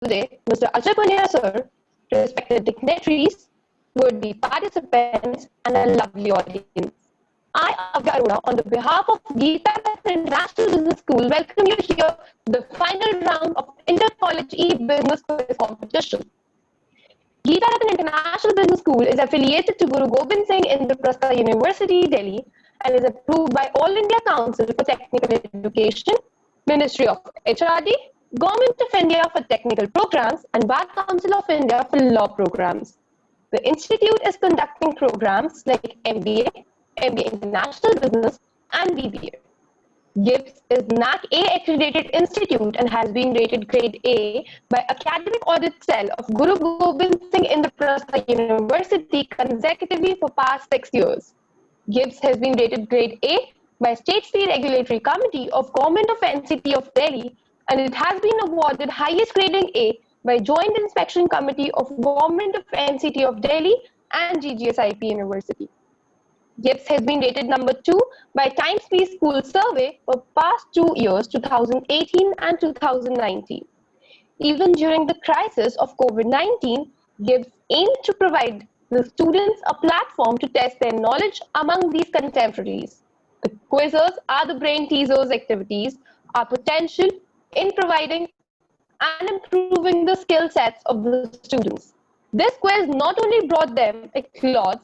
today, Mr. Ajay Punya sir, respected dignitaries, would-be participants, and a lovely audience. I, Avya Arora, on the behalf of Geeta International Business School, welcome you here to the final round of Inter-College E-Business Quiz Competition. Geeta International Business School is affiliated to Guru Gobind Singh Indraprastha University, Delhi, and is approved by All India Council for Technical Education, Ministry of HRD, Government of India for Technical Programs, and Bar Council of India for Law Programs. The institute is conducting programs like MBA, MBA International Business, and BBA. GIBS is NAC A accredited institute and has been rated grade A by Academic Audit Cell of Guru Gobind Singh Indraprastha University consecutively for past 6 years. GIBS has been rated grade A by State Fee Regulatory Committee of Government of NCT of Delhi, and it has been awarded highest grading A by Joint Inspection Committee of Government of NCT of Delhi and GGSIP University. GIBS has been rated number 2 by Times Peace School Survey for past 2 years, 2018 and 2019. Even during the crisis of COVID-19, GIBS aimed to provide the students a platform to test their knowledge among these contemporaries. The quizzes are the brain teasers activities, are potential in providing and improving the skill sets of the students. This quiz not only brought them applause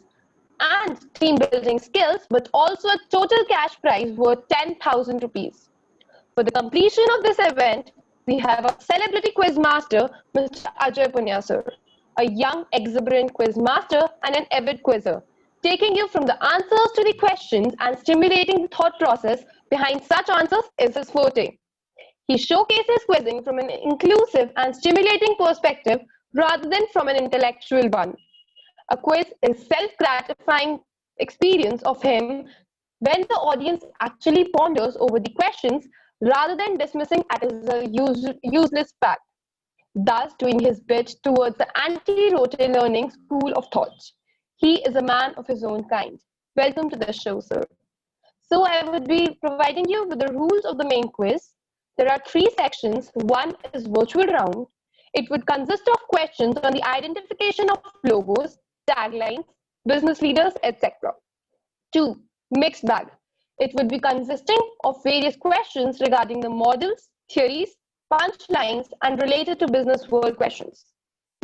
and team building skills, but also a total cash prize worth 10,000 rupees. For the completion of this event, we have a celebrity quiz master, Mr. Ajay Punya sir, a young, exuberant quiz master and an avid quizzer, taking you from the answers to the questions and stimulating the thought process behind such answers is his forte. He showcases quizzing from an inclusive and stimulating perspective rather than from an intellectual one. A quiz is self-gratifying experience of him when the audience actually ponders over the questions rather than dismissing it as a useless fact, thus doing his bit towards the anti-rote learning school of thought. He is a man of his own kind. Welcome to the show, sir. So I would be providing you with the rules of the main quiz. There are 3 sections. One is virtual round. It would consist of questions on the identification of logos, taglines, business leaders, etc. 2. Mixed bag. It would be consisting of various questions regarding the models, theories, punchlines, and related to business world questions.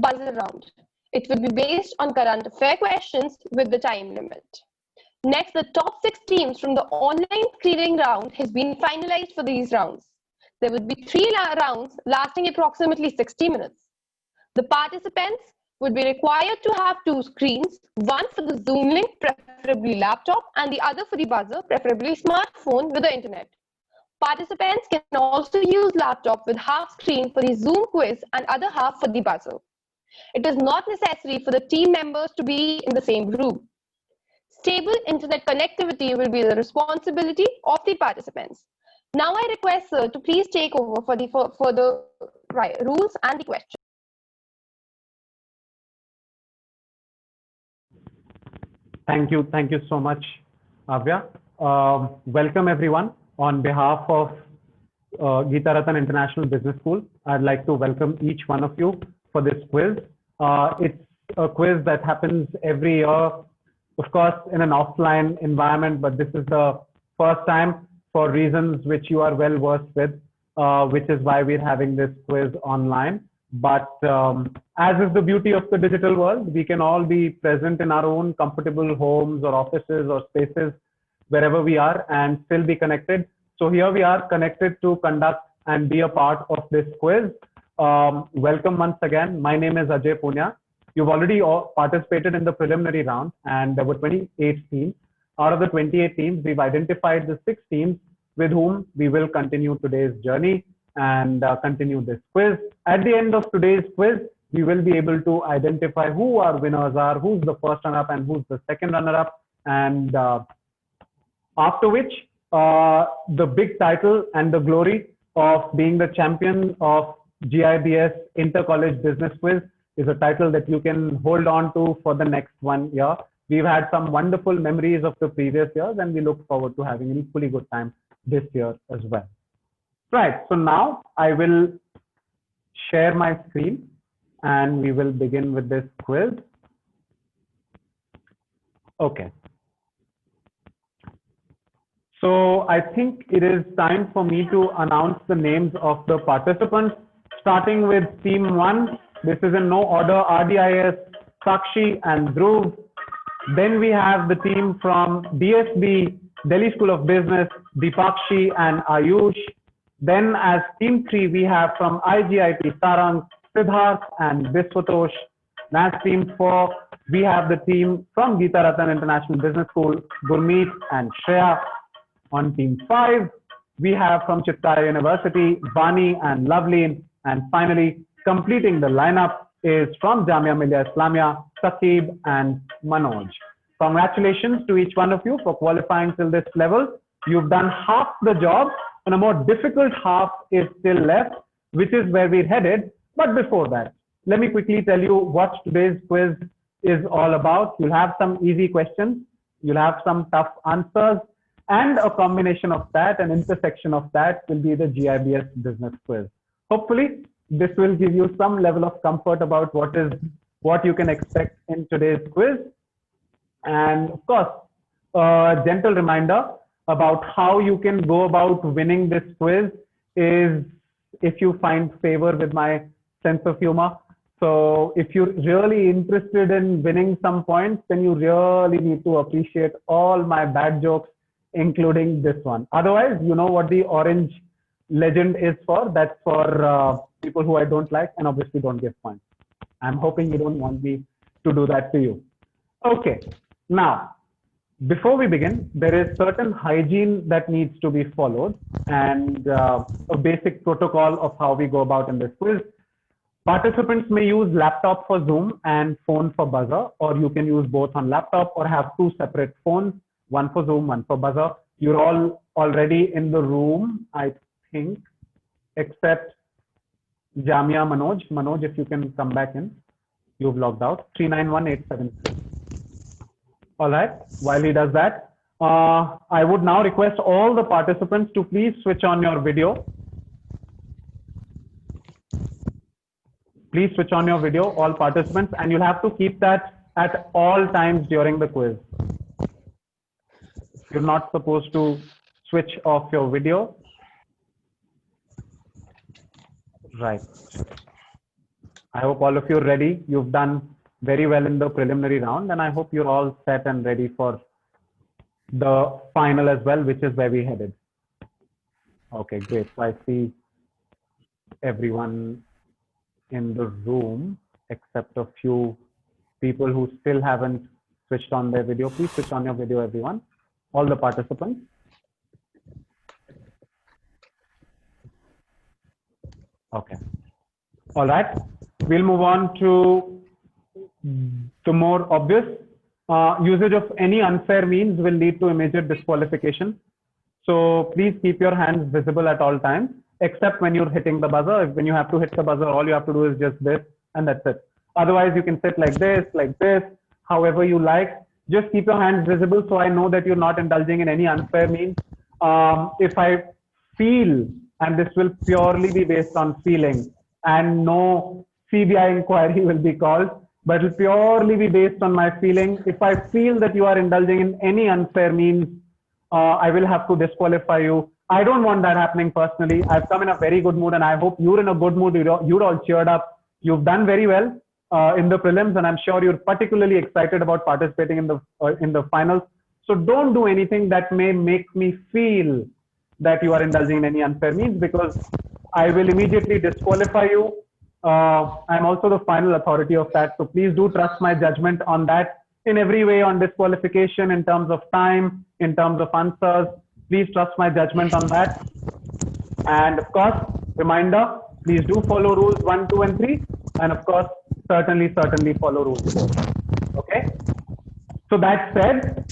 Buzzer round. It would be based on current affair questions with the time limit. Next, the top 6 teams from the online screening round has been finalized for these rounds. There would be 3 rounds lasting approximately 60 minutes. The participants would be required to have 2 screens, one for the Zoom link, preferably laptop, and the other for the buzzer, preferably smartphone with the internet. Participants can also use laptop with half screen for the Zoom quiz and other half for the buzzer. It is not necessary for the team members to be in the same room. Stable internet connectivity will be the responsibility of the participants. Now I request sir to please take over for the rules and the questions. Thank you so much, Avya. Welcome everyone. On behalf of Geeta Ratan International Business School, I'd like to welcome each one of you for this quiz. It's a quiz that happens every year, of course, in an offline environment, but this is the first time for reasons which you are well versed with, which is why we're having this quiz online. But as is the beauty of the digital world, we can all be present in our own comfortable homes or offices or spaces, wherever we are, and still be connected. So here we are connected to conduct and be a part of this quiz. Welcome once again. My name is Ajay Punya. You've already participated in the preliminary round, and there were 28 teams. Out of the 28 teams, we've identified the 6 teams with whom we will continue today's journey and continue this quiz. At the end of today's quiz, we will be able to identify who our winners are, who's the first runner-up and who's the second runner-up. And after which, the big title and the glory of being the champion of GIBS Inter-College Business Quiz is a title that you can hold on to for the next 1 year. We've had some wonderful memories of the previous years, and we look forward to having an equally good time this year as well. Right, so now I will share my screen and we will begin with this quiz. Okay. So I think it is time for me to announce the names of the participants, starting with team 1. This is in no order: RDIS, Sakshi and Dhruv. Then we have the team from DSB, Delhi School of Business, Deepakshi and Ayush. Then as team 3, we have from IGIT, Sarang, Siddharth and Viswatosh. And as team 4, we have the team from Geetharathan International Business School, Gurmeet and Shreya. On team 5, we have from Chittaya University, Vani and Loveleen. And finally, completing the lineup is from Jamia Millia Islamia, Saqib and Manoj. Congratulations to each one of you for qualifying till this level. You've done half the job, and a more difficult half is still left, which is where we're headed. But before that, let me quickly tell you what today's quiz is all about. You'll have some easy questions, you'll have some tough answers, and a combination of that, an intersection of that will be the GIBS business quiz. Hopefully, this will give you some level of comfort about what you can expect in today's quiz. And of course, a gentle reminder about how you can go about winning this quiz is if you find favor with my sense of humor. So if you're really interested in winning some points, then you really need to appreciate all my bad jokes, including this one. Otherwise, you know what the orange legend is for. That's for people who I don't like and obviously don't give points. I'm hoping you don't want me to do that to you. Okay, now, before we begin, there is certain hygiene that needs to be followed and a basic protocol of how we go about in this quiz. Participants may use laptop for Zoom and phone for buzzer, or you can use both on laptop or have two separate phones, one for Zoom, one for buzzer. You're all already in the room, I think, except Jamia Manoj. Manoj, if you can come back in. You've logged out. 391873. All right. While he does that, I would now request all the participants to please switch on your video. Please switch on your video, all participants, and you'll have to keep that at all times during the quiz. You're not supposed to switch off your video. Right. I hope all of you are ready. You've done very well in the preliminary round, and I hope you're all set and ready for the final as well, which is where we headed. Okay, great. So I see everyone in the room except a few people who still haven't switched on their video. Please switch on your video, everyone, all the participants. Okay. All right. We'll move on to the more obvious. Usage of any unfair means will lead to immediate disqualification. So please keep your hands visible at all times, except when you're hitting the buzzer. When you have to hit the buzzer, all you have to do is just this, and that's it. Otherwise, you can sit like this, however you like. Just keep your hands visible so I know that you're not indulging in any unfair means. If I feel, and this will purely be based on feeling, and no CBI inquiry will be called, but it will purely be based on my feeling. If I feel that you are indulging in any unfair means, I will have to disqualify you. I don't want that happening personally. I've come in a very good mood and I hope you're in a good mood. You're all cheered up. You've done very well in the prelims, and I'm sure you're particularly excited about participating in the finals. So don't do anything that may make me feel that you are indulging in any unfair means, because I will immediately disqualify you. I'm also the final authority of that. So please do trust my judgment on that in every way, on disqualification, in terms of time, in terms of answers. Please trust my judgment on that. And of course, reminder, please do follow rules 1, 2, and 3. And of course, certainly follow rules 4. Okay. So that said,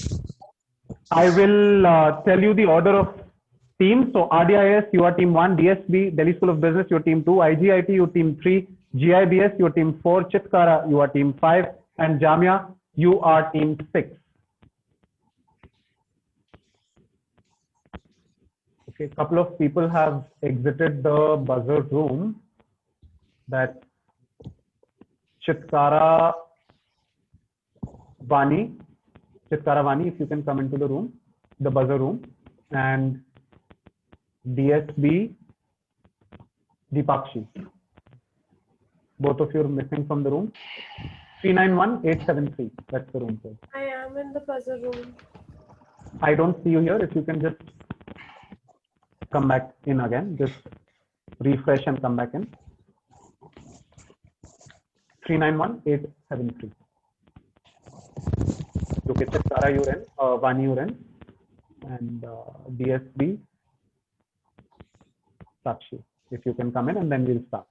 I will tell you the order of teams. So RDIS, you are team 1, DSB, Delhi School of Business, you are team 2, IGIT, you are team 3, GIBS, you are team 4, Chitkara, you are team 5, and Jamia, you are team 6. Okay, a couple of people have exited the buzzer room. That's Chitkara Vani. Chitkara Vani, if you can come into the room, the buzzer room, and DSB Deepakshi. Both of you are missing from the room. 391873. That's the room code. I am in the buzzer room. I don't see you here. If you can just come back in again, just refresh and come back in. 391873. Okay, Chitkara you're in, Vani you're in, and DSB Sakshi. If you can come in, and then we'll start.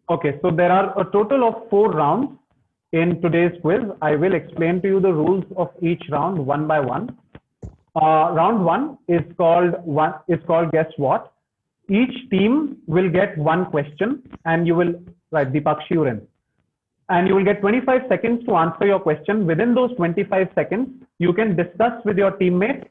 Okay, so there are a total of 4 rounds in today's quiz. I will explain to you the rules of each round one by one. Round 1 is called guess what. Each team will get 1 question, and you will write Deepakshi you're in. And you will get 25 seconds to answer your question. Within those 25 seconds, you can discuss with your teammate.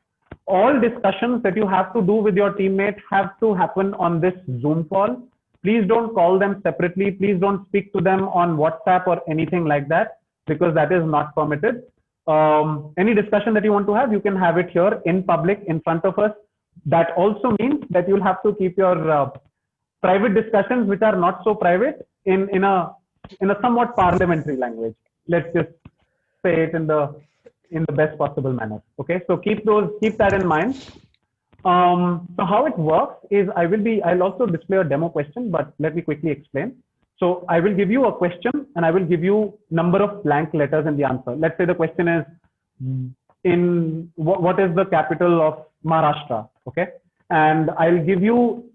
All discussions that you have to do with your teammate have to happen on this Zoom call. Please don't call them separately. Please don't speak to them on WhatsApp or anything like that, because that is not permitted. Any discussion that you want to have, you can have it here in public in front of us. That also means that you'll have to keep your private discussions, which are not so private, in a somewhat parliamentary language. Let's just say it in the best possible manner. Okay, so keep that in mind. So how it works is I'll also display a demo question, but let me quickly explain. So I will give you a question, and I will give you number of blank letters in the answer. Let's say the question is what is the capital of Maharashtra? Okay, and I'll give you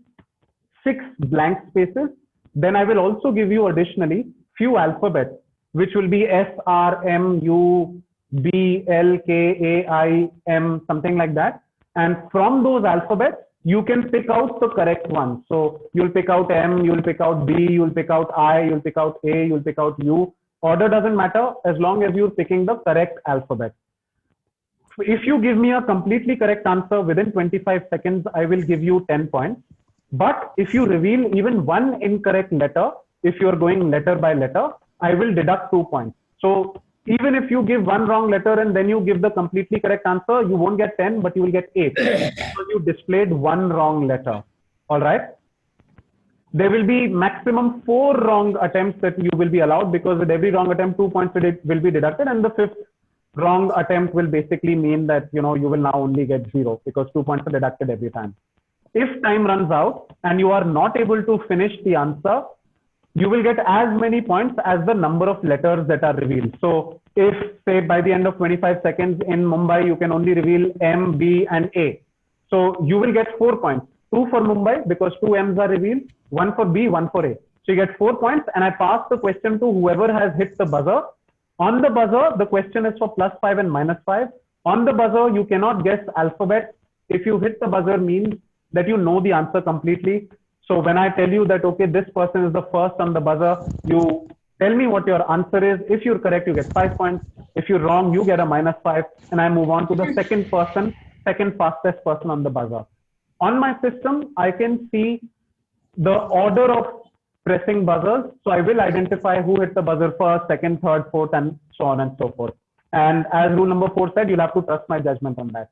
6 blank spaces. Then I will also give you additionally few alphabets, which will be S, R, M, U, B, L, K, A, I, M, something like that. And from those alphabets, you can pick out the correct one. So you'll pick out M, you'll pick out B, you'll pick out I, you'll pick out A, you'll pick out U. Order doesn't matter as long as you're picking the correct alphabet. If you give me a completely correct answer within 25 seconds, I will give you 10 points. But if you reveal even one incorrect letter, if you're going letter by letter, I will deduct 2 points. So even if you give one wrong letter and then you give the completely correct answer, you won't get 10, but you will get 8 because you displayed one wrong letter. All right. There will be maximum 4 wrong attempts that you will be allowed, because with every wrong attempt, 2 points will be deducted, and the 5th wrong attempt will basically mean that you will now only get 0 because 2 points are deducted every time. If time runs out and you are not able to finish the answer, you will get as many points as the number of letters that are revealed. So if, say, by the end of 25 seconds in Mumbai, you can only reveal M, B, and A. So you will get 4 points. 2 for Mumbai because 2 M's are revealed, 1 for B, 1 for A. So you get 4 points, and I pass the question to whoever has hit the buzzer. On the buzzer, the question is for +5 and -5. On the buzzer, you cannot guess alphabet. If you hit the buzzer, means that you know the answer completely. So when I tell you that, okay, this person is the first on the buzzer, you tell me what your answer is. If you're correct, you get 5 points. If you're wrong, you get a -5. And I move on to the second fastest person on the buzzer. On my system, I can see the order of pressing buzzers. So I will identify who hit the buzzer first, second, third, fourth, and so on and so forth. And as rule number 4 said, you'll have to trust my judgment on that.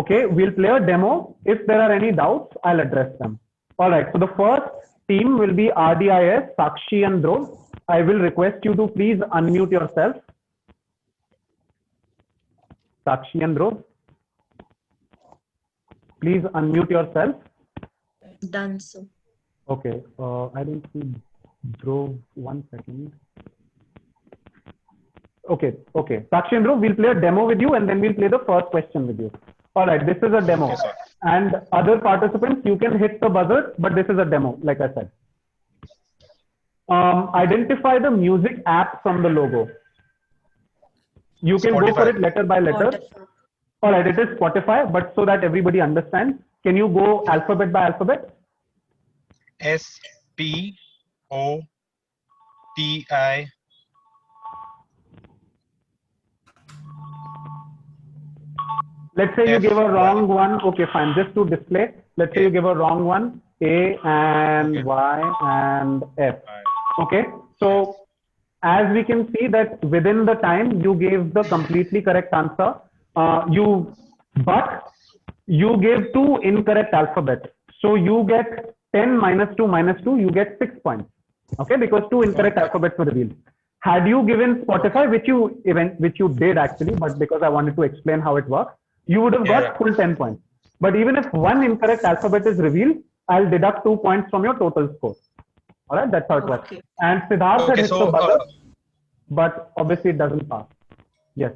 Okay, we'll play a demo. If there are any doubts, I'll address them. All right, so the first team will be RDIS, Sakshi and Dhruv. I will request you to please unmute yourself. Sakshi and Dhruv, please unmute yourself. Done so. Okay, I don't see Dhruv. 1 second. Okay. Sakshi and Dhruv, we'll play a demo with you, and then we'll play the first question with you. All right, this is a demo. Yes, sir. And other participants, you can hit the buzzer, but this is a demo, like I said. Identify the music app from the logo. You can go for it letter by letter. Spotify. All right, it is Spotify, but so that everybody understands, can you go alphabet by alphabet? SPOTI. Let's say you give a wrong one. Okay, fine. Just to display, let's say you give a wrong one. A and Okay. Y and F. Alright. Okay, so as we can see that within the time you gave the completely correct answer, but you gave two incorrect alphabets. So you get 10 minus 2, you get 6 points. Okay, because two incorrect Okay. alphabets were revealed. Had you given Spotify, which you did actually, but because I wanted to explain how it works, you would have got Yeah. full 10 points. But even if one incorrect alphabet is revealed, I'll deduct 2 points from your total score. All right, that's how it works. Okay. And Siddharth had Okay. hit the So, buzzer, but obviously it doesn't pass. Yes.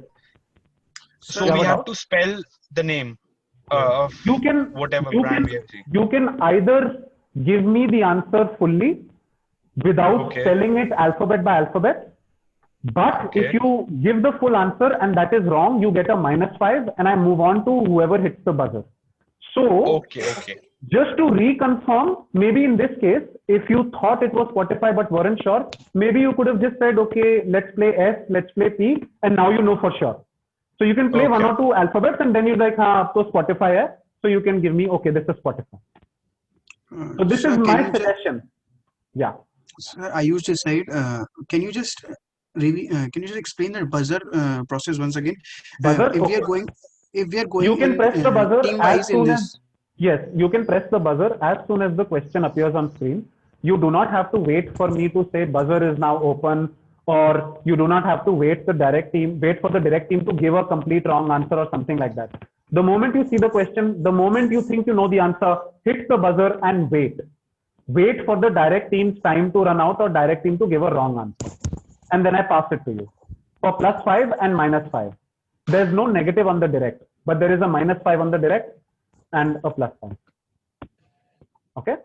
so You we have a have doubt? to spell the name of You can whatever you brand can we have seen. you can either give me the answer fully without Okay. spelling it alphabet by alphabet. But if Okay. you give the full answer and that is wrong, you get a -5, and I move on to whoever hits the buzzer. So Okay. Okay. just to reconfirm, maybe in this case, if you thought it was Spotify but weren't sure, maybe you could have just said, okay, let's play S, let's play P, and now you know for sure. So you can play one Okay. or two alphabets and then you're like, so Spotify hai. So you can give me, okay, this is Spotify. So this Sir, is can my you just, suggestion. Yeah. sir, I used this side. Can you just can you just explain the buzzer process once again? Buzzer, If we are okay. going, if we are You going can in press the buzzer team as wise in soon as, this. yes, you can press the buzzer as soon as the question appears on screen. You do not have to wait for me to say buzzer is now open, or you do not have to wait for the direct team to give a complete wrong answer or something like that. The moment you see the question, the moment you think you know the answer, hit the buzzer and wait. Wait for the direct team's time to run out or direct team to give a wrong answer. And then I pass it to you for +5 and -5. There's no negative on the direct, but there is a -5 on the direct and a +5. Okay.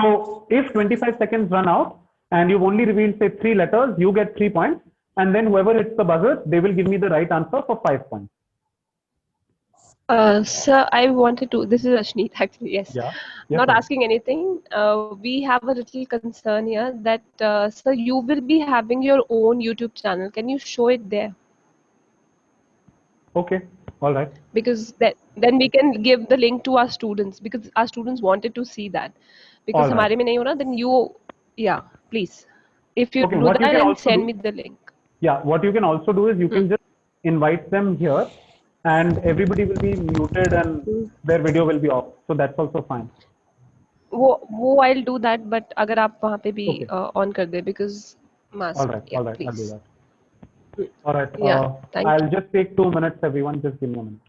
So if 25 seconds run out and you've only revealed say 3 letters, you get 3 points. And then whoever hits the buzzer, they will give me the right answer for 5 points. Sir, I wanted to. This is Ashneet, actually. Yes. Yeah. Yes, Not ma'am. asking anything. We have a little concern here that, sir, you will be having your own YouTube channel. Can you show it there? Okay. All right. Because then we can give the link to our students, because our students wanted to see that. Because All right. हमारे में नहीं हो रहा, then you, yeah, please. If you Okay. do What you that can and also send do, me the link. yeah, what you can also do is you can just invite them here and everybody will be muted and their video will be off. So that's also fine. वो I'll do that, but अगर आप वहाँ पे भी Okay. on कर दे, because mask, All right. yeah, All right. I'll do please. that. All right. Yeah, thank you. I'll just take 2 minutes, everyone. Just give me a minute.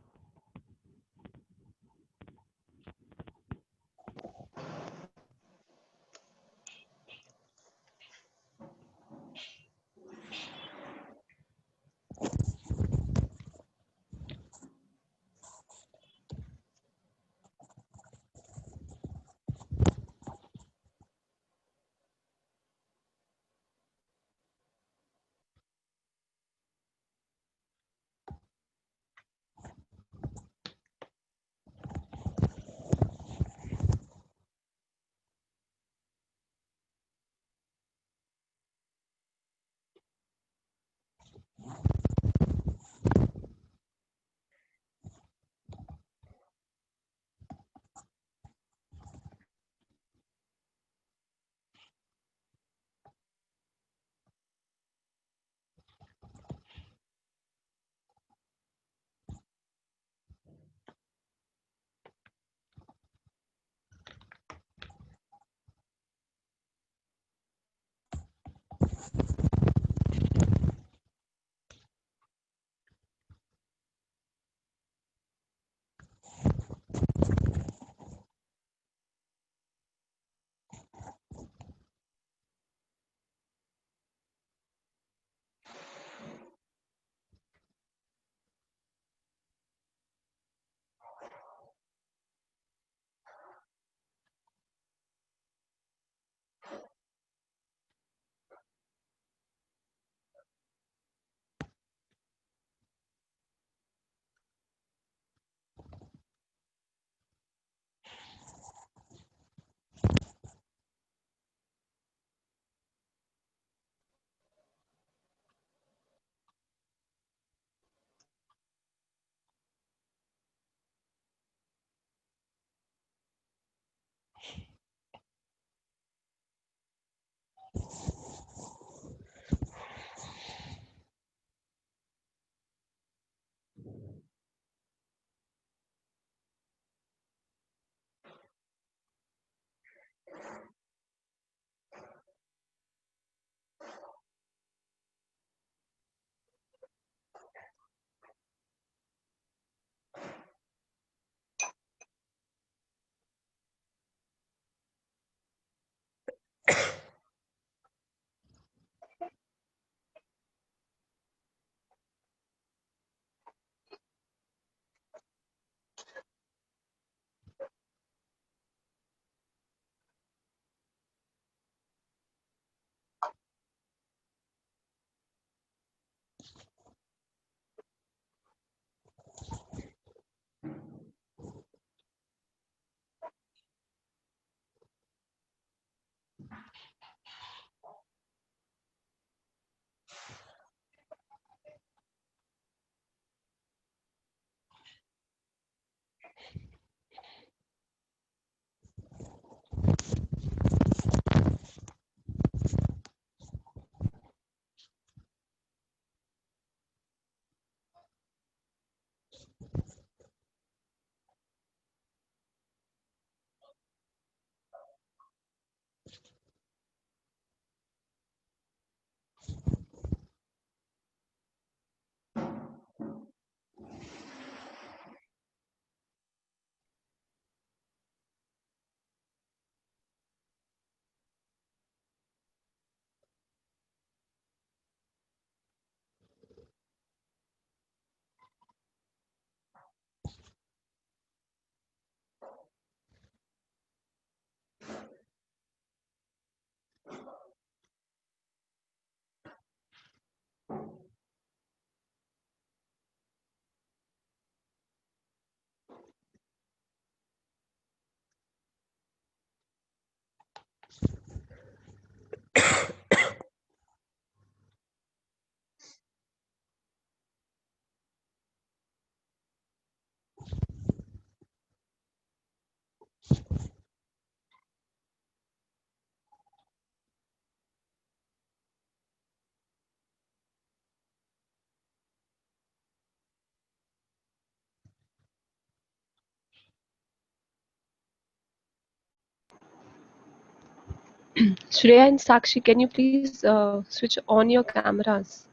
Shreya and Sakshi, can you please switch on your cameras?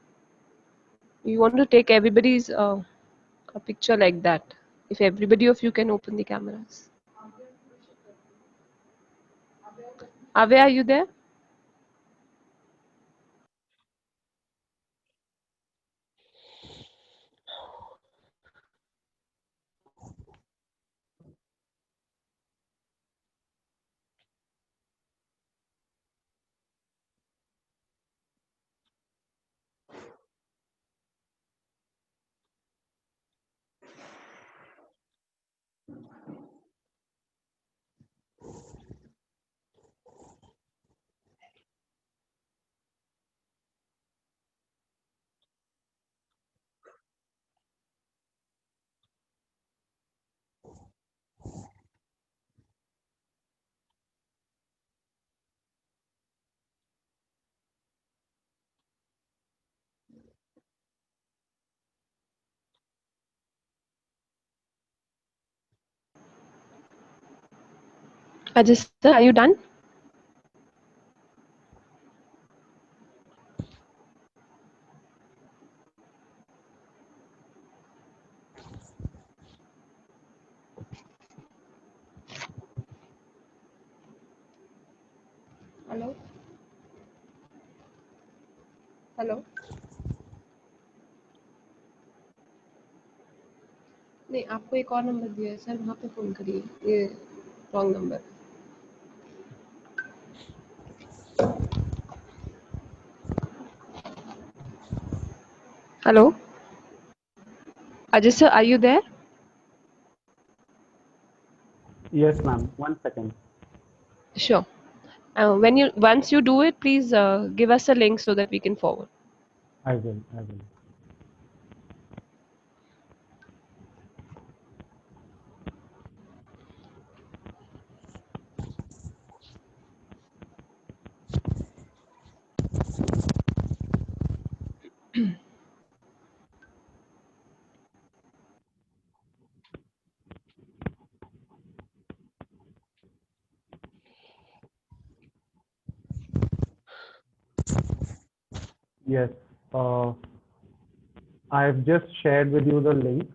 We want to take everybody's a picture like that. If everybody of you can open the cameras. Ave, are you there? Ajay sir, are you done? Hello hello नहीं, आपको एक और number दिया है sir, वहाँ पे phone करिए, ये wrong number. Hello Ajay sir, are you there? Yes, ma'am. 1 second. Sure. Once you do it, please give us a link so that we can forward. I will. I will. Yes. I've just shared with you the link.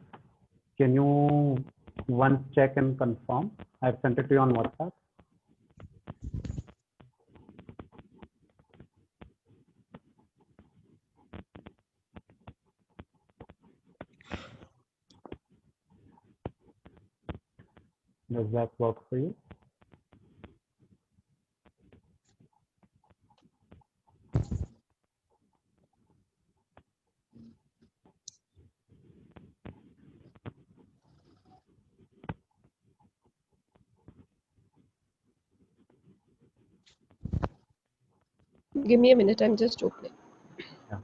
Can you once check and confirm? I've sent it to you on WhatsApp. Does that work for you? Give me a minute, I'm just opening. Yeah.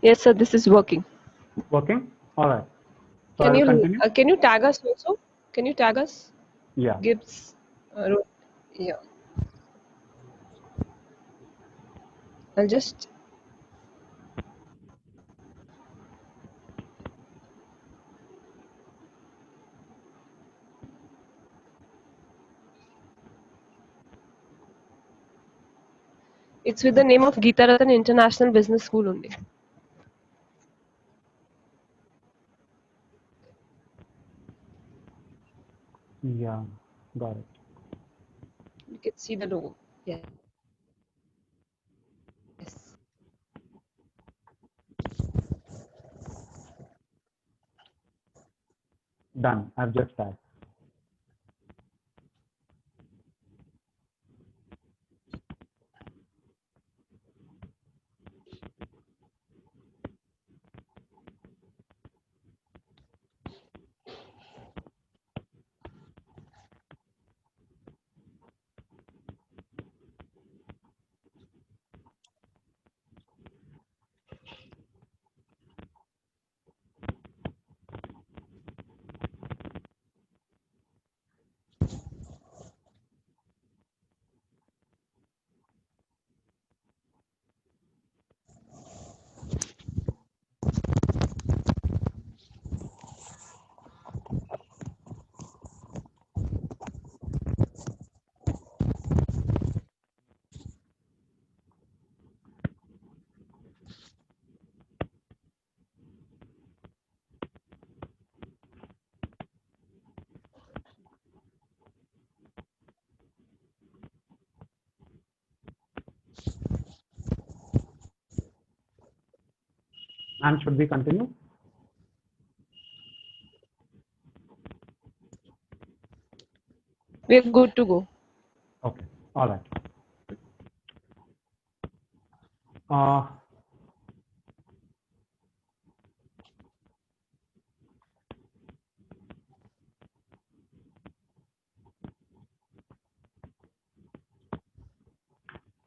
Yes, sir, this is working. Working? All right. So Can I'll you continue. can you tag us also? Can you tag us? Yeah. Gibbs. Yeah. I'll just. It's with the name of Geeta Ratan International Business School only. Yeah. Got it. You can see the logo. Yeah. Yes. Done. I've just tagged. And should we continue? We're good to go. Okay. All right. Uh,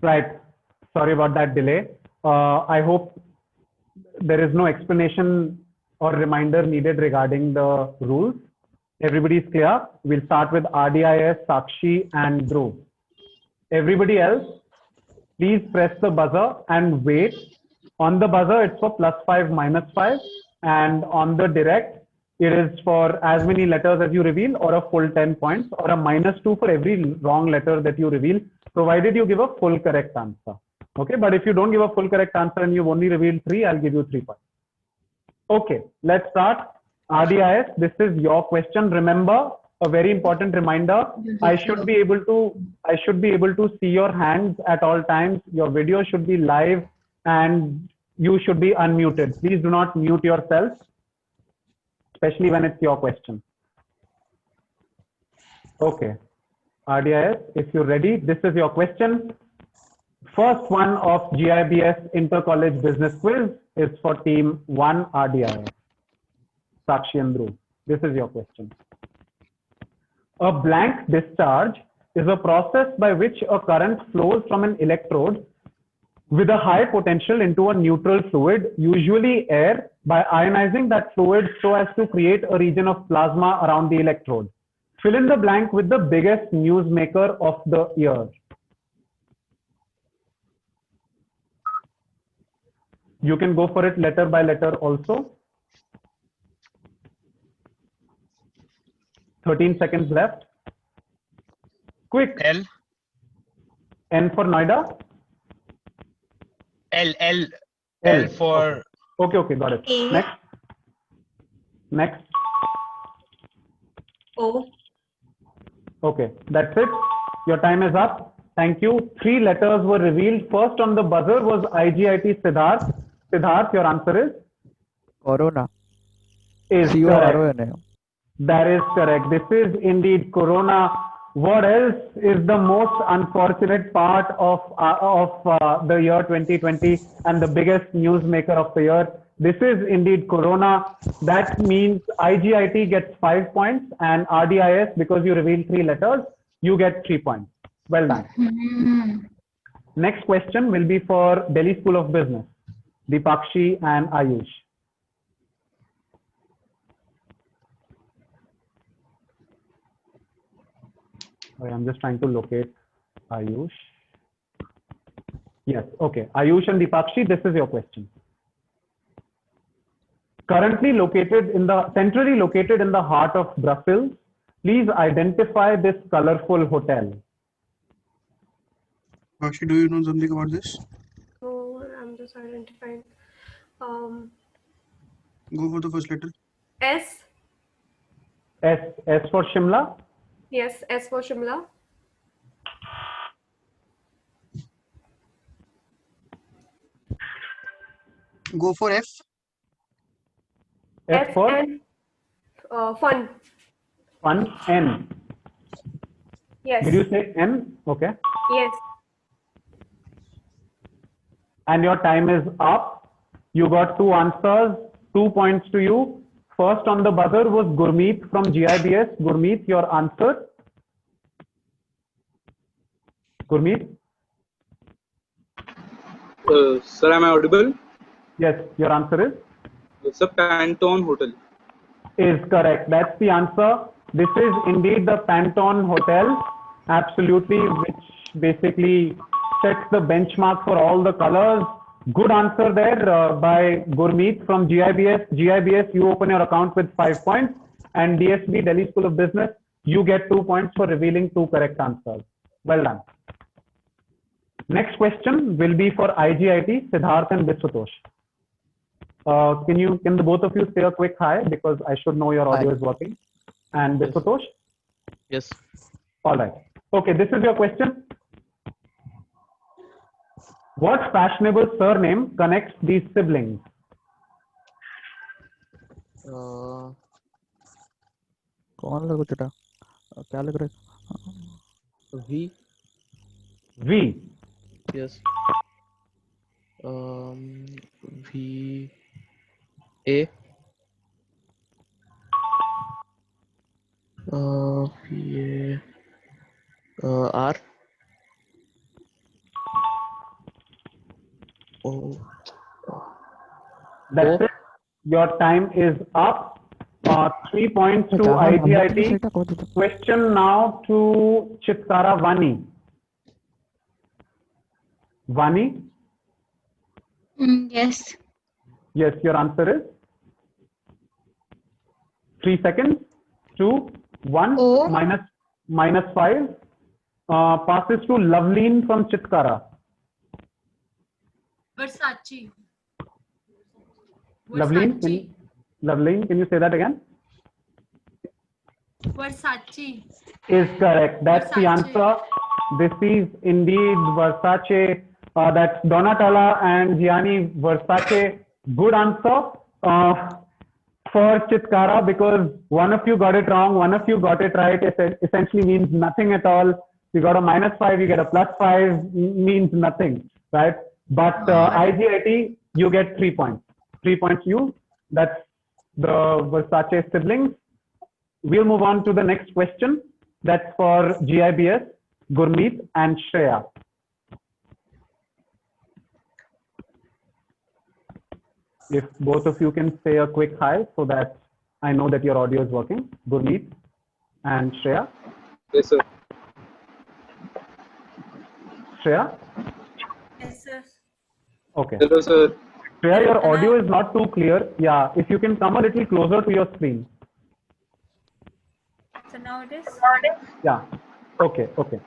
right. Sorry about that delay. I hope there is no explanation or reminder needed regarding the rules? Everybody's clear? We'll start with RDIS, Sakshi, and Dhruv. Everybody else, please press the buzzer and wait. On the buzzer, it's for +5, -5, and on the direct, it is for as many letters as you reveal, or a full 10 points, or a -2 for every wrong letter that you reveal, provided you give a full correct answer. Okay, but if you don't give a full correct answer and you've only revealed 3, I'll give you 3 points. Okay, let's start. RDIS, this is your question. Remember, a very important reminder, I should be able to see your hands at all times. Your video should be live and you should be unmuted. Please do not mute yourself, especially when it's your question. Okay, RDIS, if you're ready, this is your question. First one of GIBS Inter-College Business Quiz is for team 1 RDIS. Sakshi and Dhruv, this is your question. A blank discharge is a process by which a current flows from an electrode with a high potential into a neutral fluid, usually air, by ionizing that fluid so as to create a region of plasma around the electrode. Fill in the blank with the biggest newsmaker of the year. You can go for it letter by letter also. 13 seconds left. Quick. L. N for Noida. L for. Okay, got it. A. Next. O. Okay, that's it. Your time is up. Thank you. 3 letters were revealed. First on the buzzer was IGIT Siddharth. Siddharth, your answer is? Corona. Is correct. That is correct. This is indeed Corona. What else is the most unfortunate part of the year 2020 and the biggest newsmaker of the year? This is indeed Corona. That means IGIT gets 5 points and RDIS, because you revealed 3 letters, you get 3 points. Well done. Next question will be for Delhi School of Business, Deepakshi and Ayush. I'm just trying to locate Ayush. Yes, okay. Ayush and Deepakshi, this is your question. Centrally located in the heart of Brussels, please identify this colorful hotel. Bakshi, do you know something about this? No, I'm just identifying. Go for the first letter. S. S for Shimla. Yes, S for Shimla. Go for F. F for N. Fun. Fun. N. Yes. Did you say N? Okay. Yes. And your time is up. You got 2 answers, 2 points to you. First on the buzzer was Gurmeet from GIBS. Gurmeet, your answer? Gurmeet? Sir, am I audible? Yes, your answer is? It's a Pantone Hotel. Is correct. That's the answer. This is indeed the Pantone Hotel. Absolutely, which basically sets the benchmark for all the colors. Good answer there by Gurmeet from GIBS. GIBS, you open your account with 5 points, and DSB, Delhi School of Business, you get 2 points for revealing 2 correct answers. Well done. Next question will be for IGIT, Siddharth and Visutosh. Can the both of you say a quick hi, because I should know your audio is working. And Visutosh? Yes. All right. Okay, this is your question. What fashionable surname connects these siblings? कौन लगा बेटा क्या लग रहा है V V. yes V A V A R O That's it. your time is up. 3 points to IGIT. Question now to Chitkara Vani. Vani? Yes. Yes, your answer is 3 seconds. 2, 1, O. minus 5. Passes to Loveleen from Chitkara. Versace. Loveleen, Versace. can you say that again? Versace. Is correct. That's the Versace. answer. This is indeed Versace. That's Donatella and Gianni Versace. Good answer for Chitkara, because one of you got it wrong, one of you got it right. It essentially means nothing at all. You got a -5, you get a +5, means nothing, right? But IGIT, you get 3 points. 3 points you. That's the Versace siblings. We'll move on to the next question. That's for GIBS, Gurmeet and Shreya. If both of you can say a quick hi so that I know that your audio is working. Gurmeet and Shreya. Yes, sir. Shreya? Yes, sir. Okay. Hello, sir. Shreya, your audio is not too clear. Yeah, if you can come a little closer to your screen. So now it is. Yeah. Okay. Okay.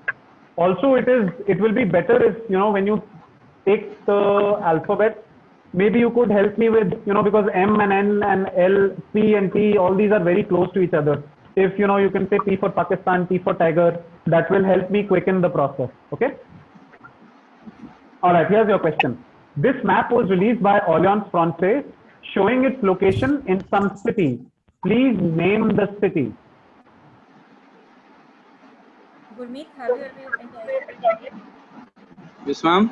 Also, it will be better if, you know, when you take the alphabet, maybe you could help me with, you know, because M and N and L, P and T, all these are very close to each other. If, you know, you can say P for Pakistan, T for Tiger, that will help me quicken the process. Okay. All right. Here's your question. This map was released by Alliance Francaise, showing its location in some city. Please name the city. Gurmeet, have you any idea? Yes, ma'am.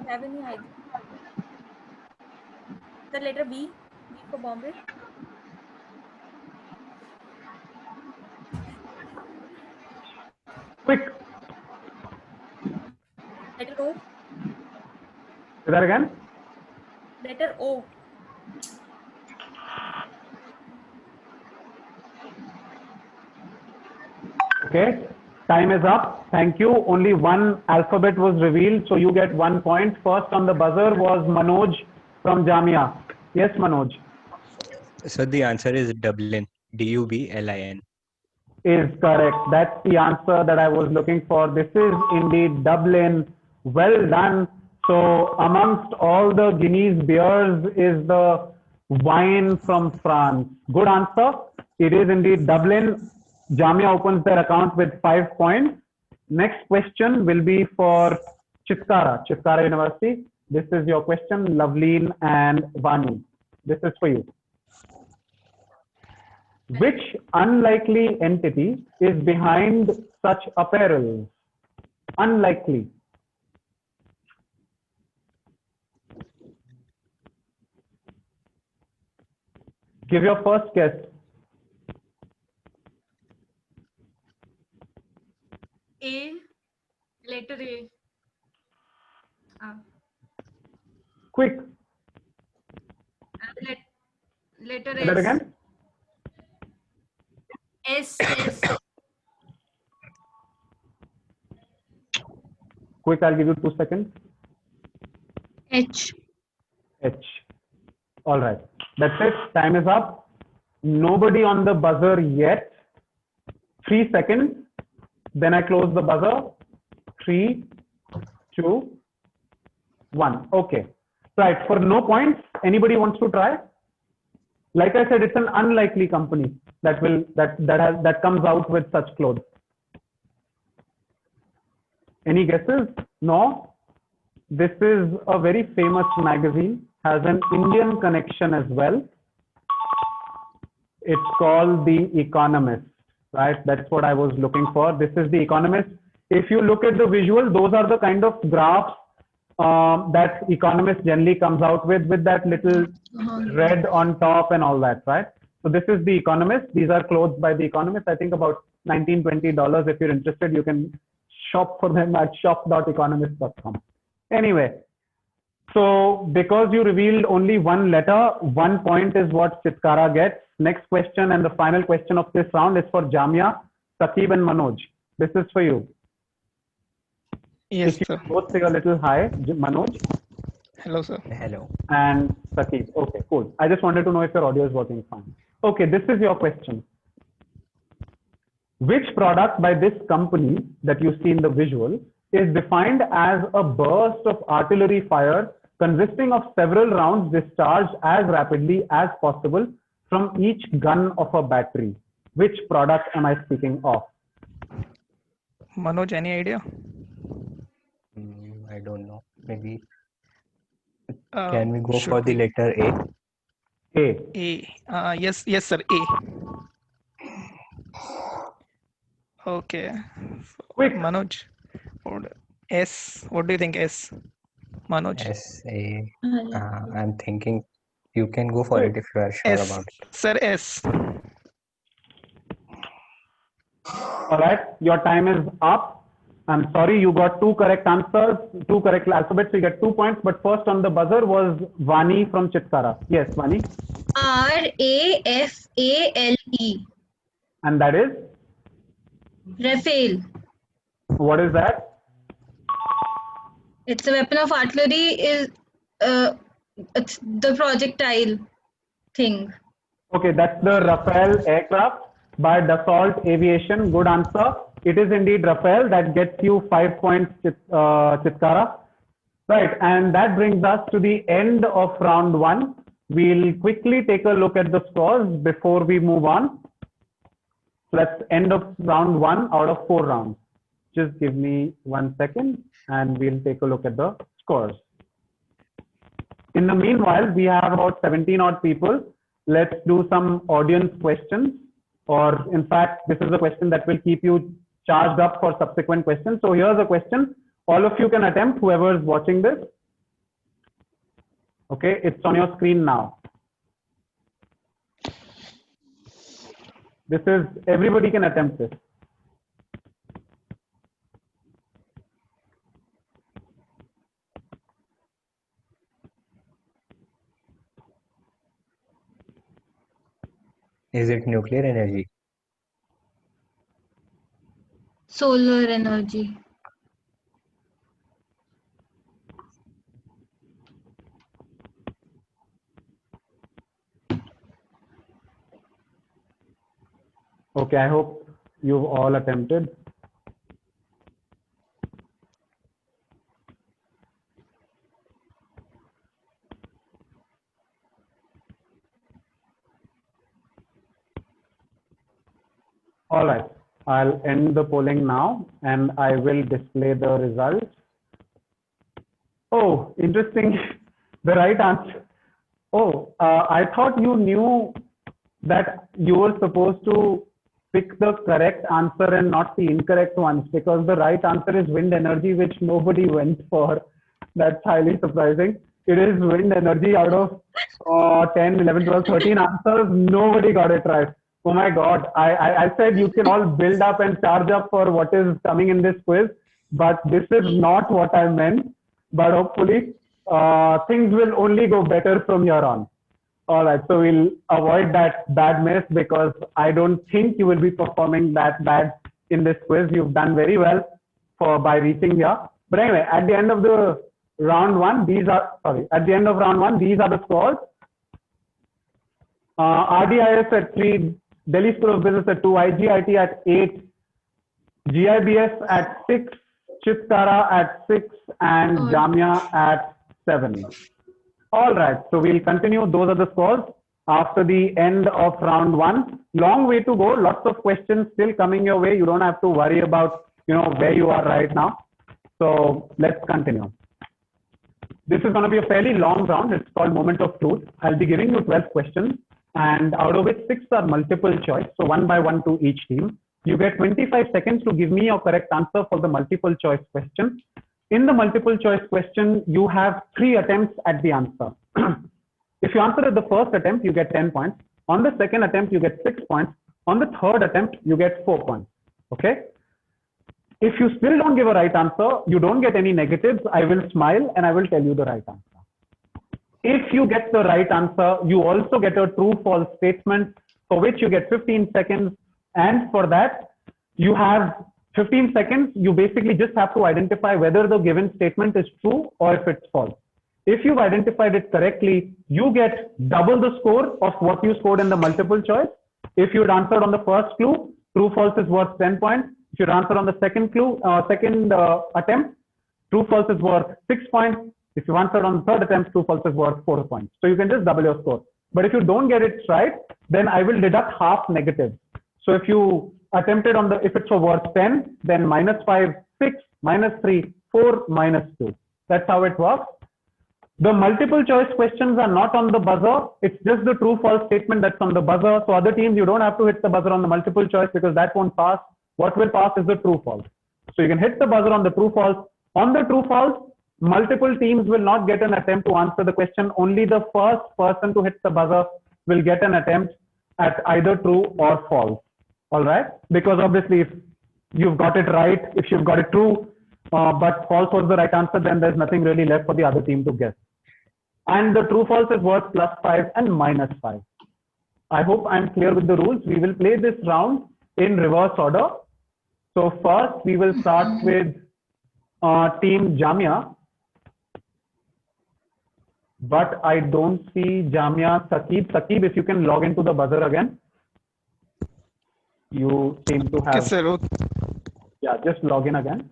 Have any idea? The letter B. B for Bombay. Quick. Letter O. Say that again. Letter O. Okay, time is up. Thank you. Only one alphabet was revealed, so you get 1 point. First on the buzzer was Manoj from Jamia. Yes, Manoj. So the answer is Dublin. Dublin. Is correct. That's the answer that I was looking for. This is indeed Dublin. Well done. So amongst all the Guinness beers is the wine from France. Good answer. It is indeed Dublin. Jamia opens their account with 5 points. Next question will be for Chitkara University. This is your question, Loveleen and Vani. This is for you. Which unlikely entity is behind such apparel? Unlikely. Give your first guess. A. Letter A. Quick. Letter Say that S. again. S. Quick, I'll give you 2 seconds. H. All right. That's it. Time is up. Nobody on the buzzer yet. 3 seconds. Then I close the buzzer. 3, 2, 1. Okay. Right. For no points, anybody wants to try? Like I said, it's an unlikely company that comes out with such clothes. Any guesses? No? This is a very famous magazine, has an Indian connection as well. It's called The Economist, right? That's what I was looking for. This is The Economist. If you look at the visual, those are the kind of graphs that Economist generally comes out with that little red on top and all that, right? So this is The Economist. These are clothes by The Economist. I think about $19, $20. If you're interested, you can shop for them at shop.economist.com. Anyway, So because you revealed only one letter, 1 point is what Chitkara gets. Next question and the final question of this round is for Jamia, Saqib and Manoj. This is for you. Yes, if you sir. both say a little high, Manoj Hello, sir. Hello. and Saqib. Okay, cool. I just wanted to know if your audio is working fine. Okay, this is your question. Which product by this company that you see in the visual is defined as a burst of artillery fire consisting of several rounds discharged as rapidly as possible from each gun of a battery? Which product am I speaking of? Manoj, any idea? I don't know. Maybe Uh, can we go should for the we- letter A? A. A. Yes, sir. A. Okay. Quick. Manoj. S. What do you think? S. Manoj. S A. I'm thinking you can go for it if you are sure S. about it. Sir, S. All right, your time is up. I'm sorry, you got two correct answers, two correct alphabets, so you get 2 points. But first on the buzzer was Vani from Chitkara. Yes, Vani. RAFALE. And that is? Rafale. What is that? It's a weapon of artillery. It's the projectile thing. Okay, that's the Rafale aircraft by Dassault Aviation. Good answer. It is indeed Rafale. That gets you 5 points, Chitkara. Right, and that brings us to the end of round one. We'll quickly take a look at the scores before we move on. So that's end of round one out of 4 rounds. Just give me 1 second and we'll take a look at the scores. In the meanwhile, we have about 17 odd people. Let's do some audience questions, or in fact, this is a question that will keep you charged up for subsequent questions. So here's a question. All of you can attempt, whoever is watching this. Okay, it's on your screen now. This is, everybody can attempt this. Is it nuclear energy? Solar energy. Okay, I hope you've all attempted. All right, I'll end the polling now and I will display the results. Oh, interesting. The right answer. Oh, I thought you knew that you were supposed to pick the correct answer and not the incorrect ones, because the right answer is wind energy, which nobody went for. That's highly surprising. It is wind energy. Out of 10, 11, 12, 13 answers, nobody got it right. Oh my God. I said you can all build up and charge up for what is coming in this quiz, but this is not what I meant. But hopefully things will only go better from here on. All right, so we'll avoid that bad mess, because I don't think you will be performing that bad in this quiz. You've done very well by reaching here. But anyway, at the end of the round one, these are the scores. RDIS at 3, Delhi School of Business at 2, IGIT at 8, GIBS at 6, Chitkara at 6, and Jamia at 7. All right, so we'll continue. Those are the scores after the end of round one. Long way to go. Lots of questions still coming your way. You don't have to worry about, where you are right now. So let's continue. This is going to be a fairly long round. It's called Moment of Truth. I'll be giving you 12 questions, and out of which 6 are multiple choice. So 1 by 1 to each team. You get 25 seconds to give me your correct answer for the multiple choice question. In the multiple choice question, you have 3 attempts at the answer. If you answer at the first attempt, you get 10 points. On the second attempt, you get 6 points. On the third attempt, you get 4 points. Okay? If you still don't give a right answer, you don't get any negatives. I will smile and I will tell you the right answer. If you get the right answer, you also get a true false statement for which you get 15 seconds. And for that, you have 15 seconds. You basically just have to identify whether the given statement is true or if it's false. If you've identified it correctly, you get double the score of what you scored in the multiple choice. If you'd answered on the first clue, true false is worth 10 points. If you'd answered on the second clue, attempt, true false is worth 6 points. If you answered on the third attempt, true false is worth 4 points. So you can just double your score. But if you don't get it right, then I will deduct half negative. So if you attempted on if it's worth 10, then -5, 6, -3, 4, -2. That's how it works. The multiple choice questions are not on the buzzer. It's just the true false statement that's on the buzzer. So other teams, you don't have to hit the buzzer on the multiple choice because that won't pass. What will pass is the true false. So you can hit the buzzer on the true false. On the true false, multiple teams will not get an attempt to answer the question. Only the first person to hit the buzzer will get an attempt at either true or false. All right? Because obviously, if you've got it right, if you've got it true, but false was the right answer, then there's nothing really left for the other team to guess. And the true false is worth +5 and -5. I hope I'm clear with the rules. We will play this round in reverse order. So first, we will start with Team Jamia. But I don't see Jamia. Saqib. Saqib, if you can log into the buzzer again. You seem to have. Yes, sir. Yeah, just log in again.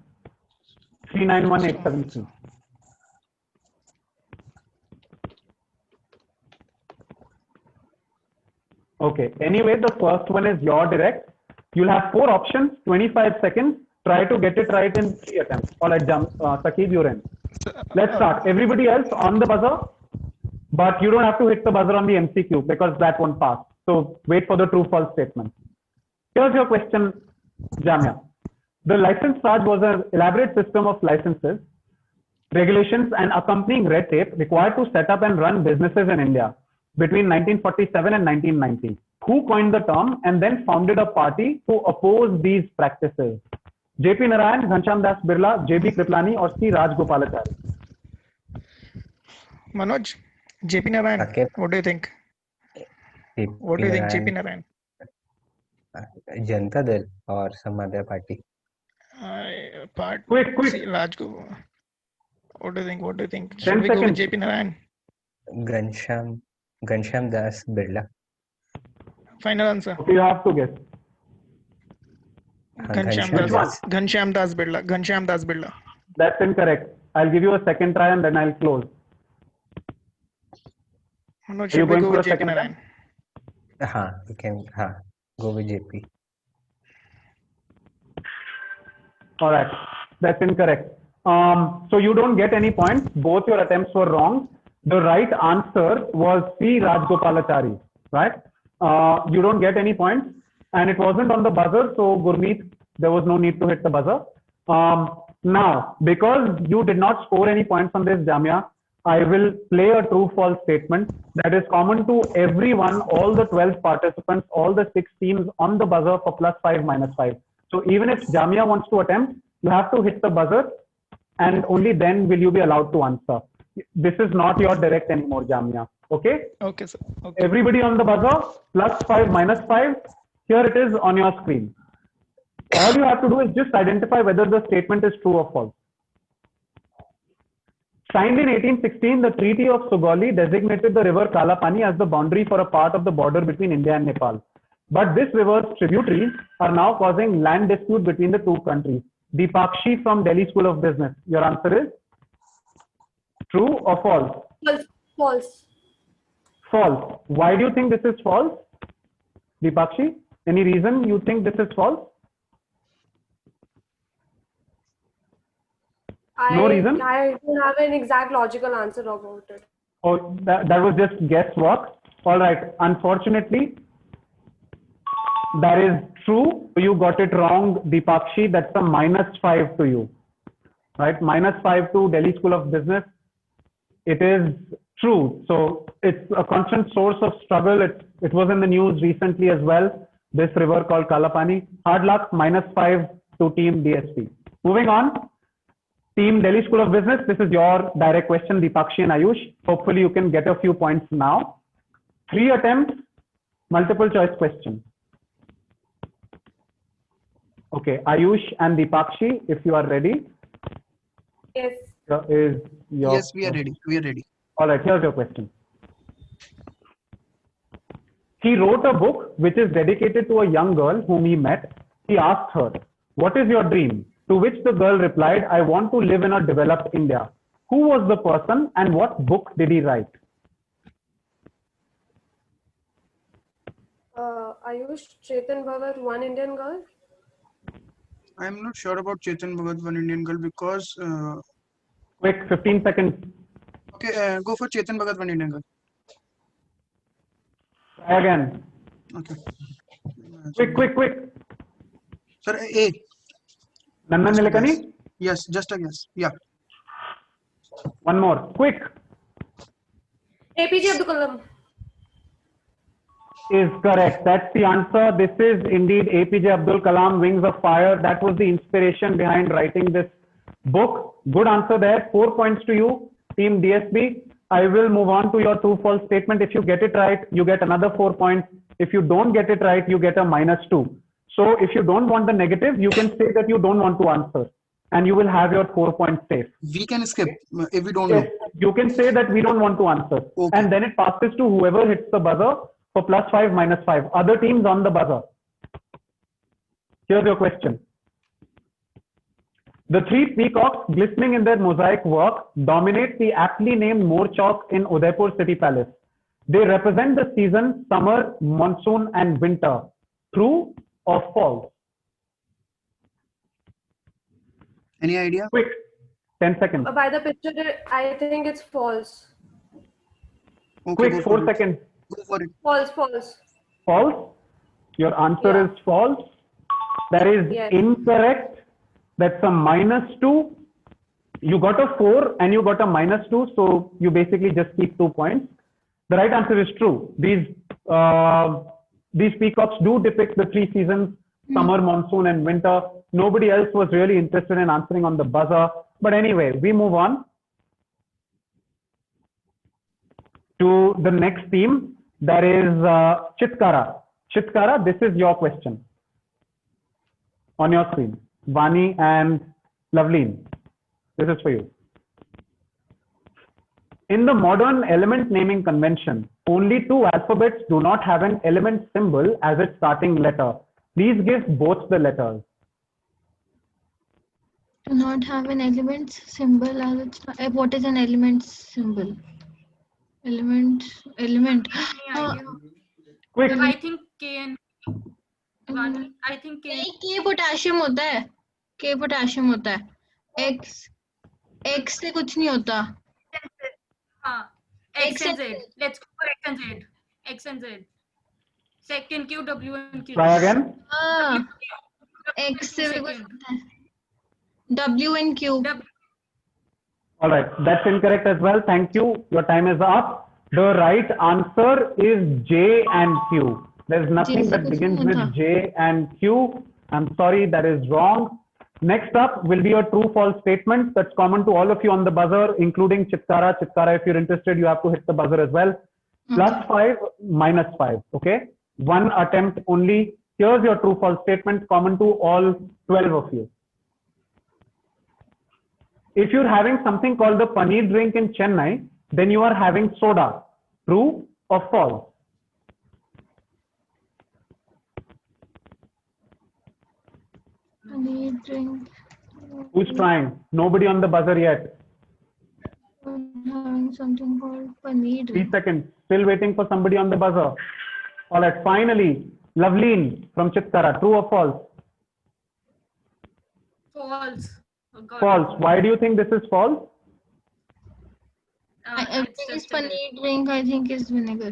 391873. Okay. Anyway, the first one is your direct. You'll have 4 options, 25 seconds. Try to get it right in 3 attempts. All right, Saqib, you're in. Let's start. Everybody else on the buzzer, but you don't have to hit the buzzer on the MCQ because that won't pass. So wait for the true false statement. Here's your question, Jamia. The license charge was an elaborate system of licenses, regulations, and accompanying red tape required to set up and run businesses in India between 1947 and 1990. Who coined the term and then founded a party to oppose these practices? JP Narayan, Ghanshyam Das Birla, JB Kriplani, or C. Rajgopalachari? Manoj, JP Narayan, Okay. what do you think? What do you think, JP Narayan? Janata Dal or some other party? Quick. See, Rajgo. What do you think? What do you think? 10 Should we go with seconds. JP Narayan? Ghanshyam Das Birla. Final answer. Okay, you have to guess. Ghanshyam Das Birla. Ghanshyam Das Birla. That's incorrect. I'll give you a second try and then I'll close. Manoj, Are you should we going go for a with JP second Narayan? You can go with JP. All right, that's incorrect. So you don't get any points. Both your attempts were wrong. The right answer was C. Rajgopalachari, right? You don't get any points. And it wasn't on the buzzer. So Gurmeet, there was no need to hit the buzzer. Now, because you did not score any points on this, Jamia, I will play a true-false statement that is common to everyone, all the 12 participants, all the 6 teams on the buzzer for +5, -5. So even if Jamia wants to attempt, you have to hit the buzzer and only then will you be allowed to answer. This is not your direct anymore, Jamia. Okay? Okay, sir. Okay. Everybody on the buzzer, +5, -5. Here it is on your screen. All you have to do is just identify whether the statement is true or false. Signed in 1816, the Treaty of Sugauli designated the river Kalapani as the boundary for a part of the border between India and Nepal. But this river's tributaries are now causing land dispute between the two countries. Deepakshi from Delhi School of Business. Your answer is true or false? False. False. Why do you think this is false? Deepakshi, any reason you think this is false? No reason? I don't have an exact logical answer about it. Oh, that was just guesswork. All right. Unfortunately, that is true. You got it wrong, Deepakshi. That's a -5 to you. Right? -5 to Delhi School of Business. It is true. So it's a constant source of struggle. It was in the news recently as well. This river called Kalapani. Hard luck, -5 to Team DSP. Moving on. Team Delhi School of Business, this is your direct question, Deepakshi and Ayush. Hopefully you can get a few points now. 3 attempts, multiple choice question. Okay, Ayush and Deepakshi, if you are ready. Yes. Yes, we are ready. We are ready. All right, here's your question. He wrote a book which is dedicated to a young girl whom he met. He asked her, "What is your dream?" To which the girl replied, "I want to live in a developed India." Who was the person and what book did he write? Ayush, Chetan Bhagat, One Indian Girl. I'm not sure about Chetan Bhagat, One Indian Girl, because. Quick, 15 seconds. Okay, go for Chetan Bhagat, One Indian Girl. Try again. Okay. Quick. Sir, A. Nandan Nilekani? Yes, just a guess. Yeah. One more. Quick. APJ Abdul Kalam. Is correct. That's the answer. This is indeed APJ Abdul Kalam, Wings of Fire. That was the inspiration behind writing this book. Good answer there. 4 points to you, Team DSB. I will move on to your true false statement. If you get it right, you get another 4 points. If you don't get it right, you get a -2. So if you don't want the negative, you can say that you don't want to answer and you will have your 4 points safe. We can skip if we don't Yes, know. you can say that we don't want to answer. Okay. And then it passes to whoever hits the buzzer for +5, -5. Other teams on the buzzer. Here's your question. The 3 peacocks glistening in their mosaic work dominate the aptly named More Chowk in Udaipur City Palace. They represent the season summer, monsoon and winter. True or false? Any idea? Quick, 10 seconds. By the picture, I think it's false. Okay, Quick, go 4 for it. seconds. Go for it. False. False? Your answer Yeah. is false. That is Yes. incorrect. That's a -2. You got a 4 and you got a -2. So you basically just keep 2 points. The right answer is true. These peacocks do depict the 3 seasons, summer, monsoon and winter. Nobody else was really interested in answering on the buzzer. But anyway, we move on to the next team. That is Chitkara. Chitkara, this is your question on your screen. Vani and Loveleen, this is for you. In the modern element naming convention, only 2 alphabets do not have an element symbol as its starting letter. Please give both the letters. Do not have an element symbol as it's what is an element symbol? Element. Quick. I think K and I think K. K potassium होता है. K potassium होता है. X से कुछ नहीं होता. हाँ. X and Z. Let's go for X and Z. X and Z. Second Q, W and Q. Try again. X से भी कुछ होता है. W and Q. All right, that's incorrect as well. Thank you. Your time is up. The right answer is J and Q. There's nothing that begins with J and Q. I'm sorry, that is wrong. Next up will be a true false statement that's common to all of you on the buzzer, including Chitkara. Chitkara, if you're interested, you have to hit the buzzer as well. +5, -5. Okay, 1 attempt only. Here's your true false statement common to all 12 of you. If you're having something called the paneer drink in Chennai, then you are having soda. True or false? Paneer drink. Who's trying? Nobody on the buzzer yet. Having something called paneer 3 drink. seconds. Still waiting for somebody on the buzzer. All right, finally, Loveleen from Chitkara. True or false? False. Oh, God. False. Why do you think this is false? Everything is paneer drink. I think is vinegar.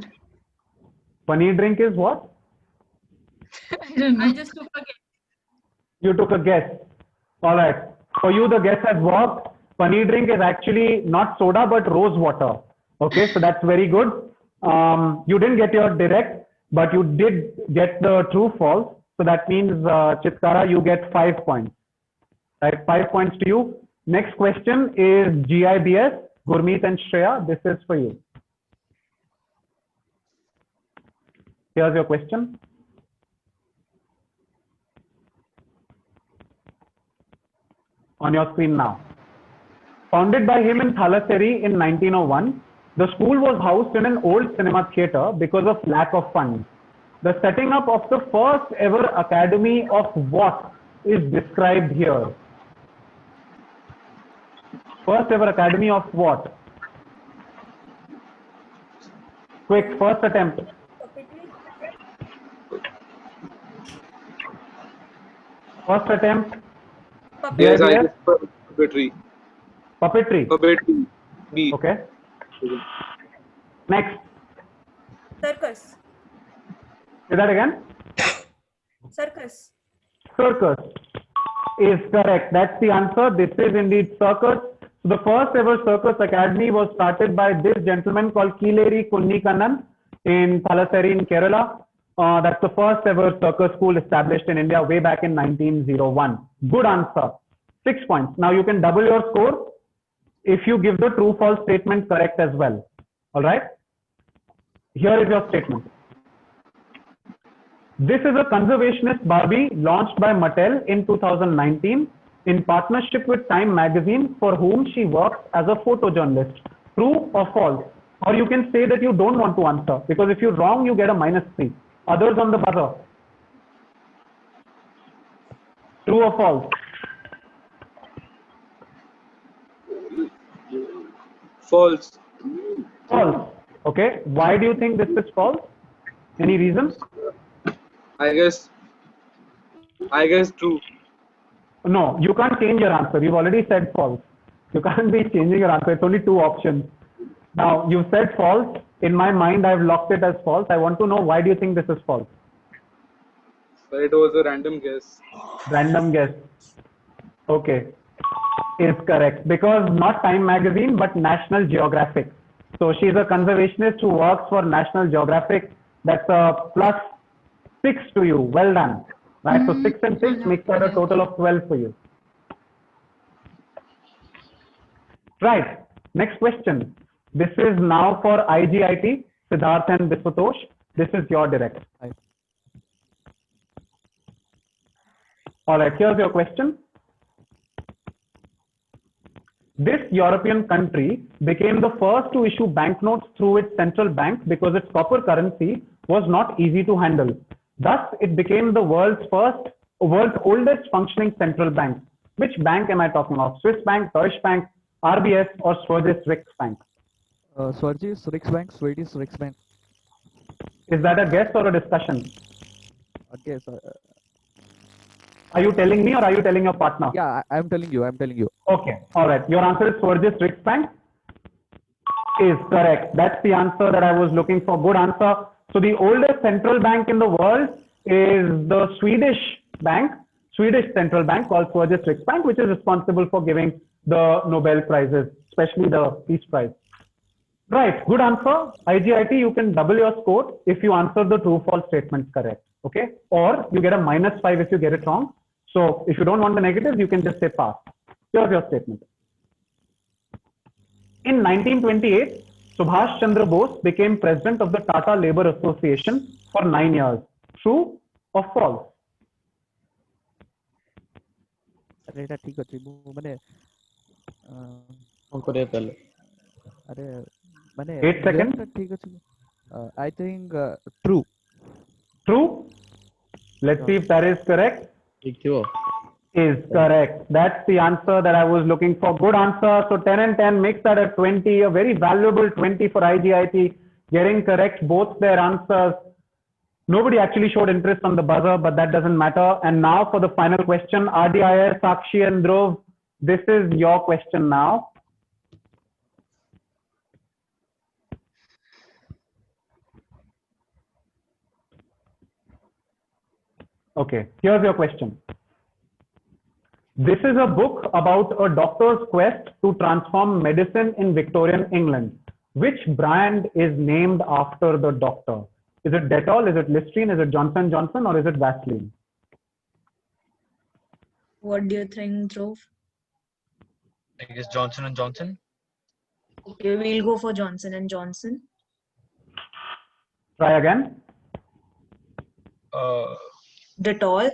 Paneer drink is what? I don't know. I just took a guess. You took a guess. All right. For you, the guess has worked. Paneer drink is actually not soda, but rose water. Okay, so that's very good. You didn't get your direct, but you did get the true false. So that means, Chitkara, you get 5 points. Right, 5 points to you. Next question is GIBS. Gurmeet and Shreya, this is for you. Here's your question. On your screen now. Founded by him in Thalassery in 1901, the school was housed in an old cinema theatre because of lack of funds. The setting up of the first ever academy of what is described here? First ever academy of what? Quick, first attempt. First attempt. Yes, I Yes. guess puppetry. Puppetry. Puppetry. B. Okay. Next. Circus. Say that again. Circus. Circus is correct. That's the answer. This is indeed circus. So the first ever circus academy was started by this gentleman called Kileri Kunnikannan in Thalassery in Kerala. That's the first ever circus school established in India way back in 1901. Good answer. 6 points. Now you can double your score if you give the true false statement correct as well. All right. Here is your statement. This is a conservationist Barbie launched by Mattel in 2019 in partnership with Time magazine, for whom she works as a photojournalist. True or false? Or you can say that you don't want to answer, because if you're wrong, you get a -3. Others on the buzzer. True or false? False. False. Okay. Why do you think this is false? Any reason? I guess true. No, you can't change your answer. You've already said false. You can't be changing your answer. It's only 2 options. Now, you've said false. In my mind, I've locked it as false. I want to know, why do you think this is false? But it was a random guess. Random guess. Okay. Is correct. Because not Time magazine, but National Geographic. So she's a conservationist who works for National Geographic. That's a +6 to you. Well done. Right. So 6 and 6 makes that a total of 12 for you. Right. Next question. This is now for IGIT, Siddharth and Biswatosh. This is your direct. Hi. All right. Here's your question. This European country became the first to issue banknotes through its central bank because its copper currency was not easy to handle. Thus, it became the world's oldest functioning central bank. Which bank am I talking of? Swiss Bank, Deutsche Bank, RBS, or Swedish Riksbank? Swedish Riksbank, Swedish Riksbank. Is that a guess or a discussion? I guess. Are you telling me or are you telling your partner? Yeah, I'm telling you. I'm telling you. Okay. All right. Your answer is Swedish Riksbank. Is correct. That's the answer that I was looking for. Good answer. So the oldest central bank in the world is the Swedish bank, Swedish central bank called Swedish Riksbank, which is responsible for giving the Nobel prizes, especially the Peace Prize. Right. Good answer. IGIT, you can double your score if you answer the true false statements correct. Okay. Or you get a -5 if you get it wrong. So if you don't want the negatives, you can just say pass. Here's your statement. In 1928, Subhash Chandra Bose became president of the Tata Labour Association for 9 years. True or false? अरे एटा ठीक अछि माने करे पहले अरे माने 8 seconds. ठीक अछि I think true. True. Let's see if that is correct. Is correct. That's the answer that I was looking for. Good answer. So 10 and 10 makes that a 20, a very valuable 20 for IGIT, getting correct both their answers. Nobody actually showed interest on the buzzer, but that doesn't matter. And now for the final question, RDIS, Sakshi and Dhruv, this is your question now. Okay, here's your question. This is a book about a doctor's quest to transform medicine in Victorian England. Which brand is named after the doctor? Is it Dettol, is it Listerine, is it Johnson & Johnson, or is it Vaseline? What do you think, Dhruv? I guess Johnson and Johnson. Okay, we'll go for Johnson and Johnson. Try again. Dettol.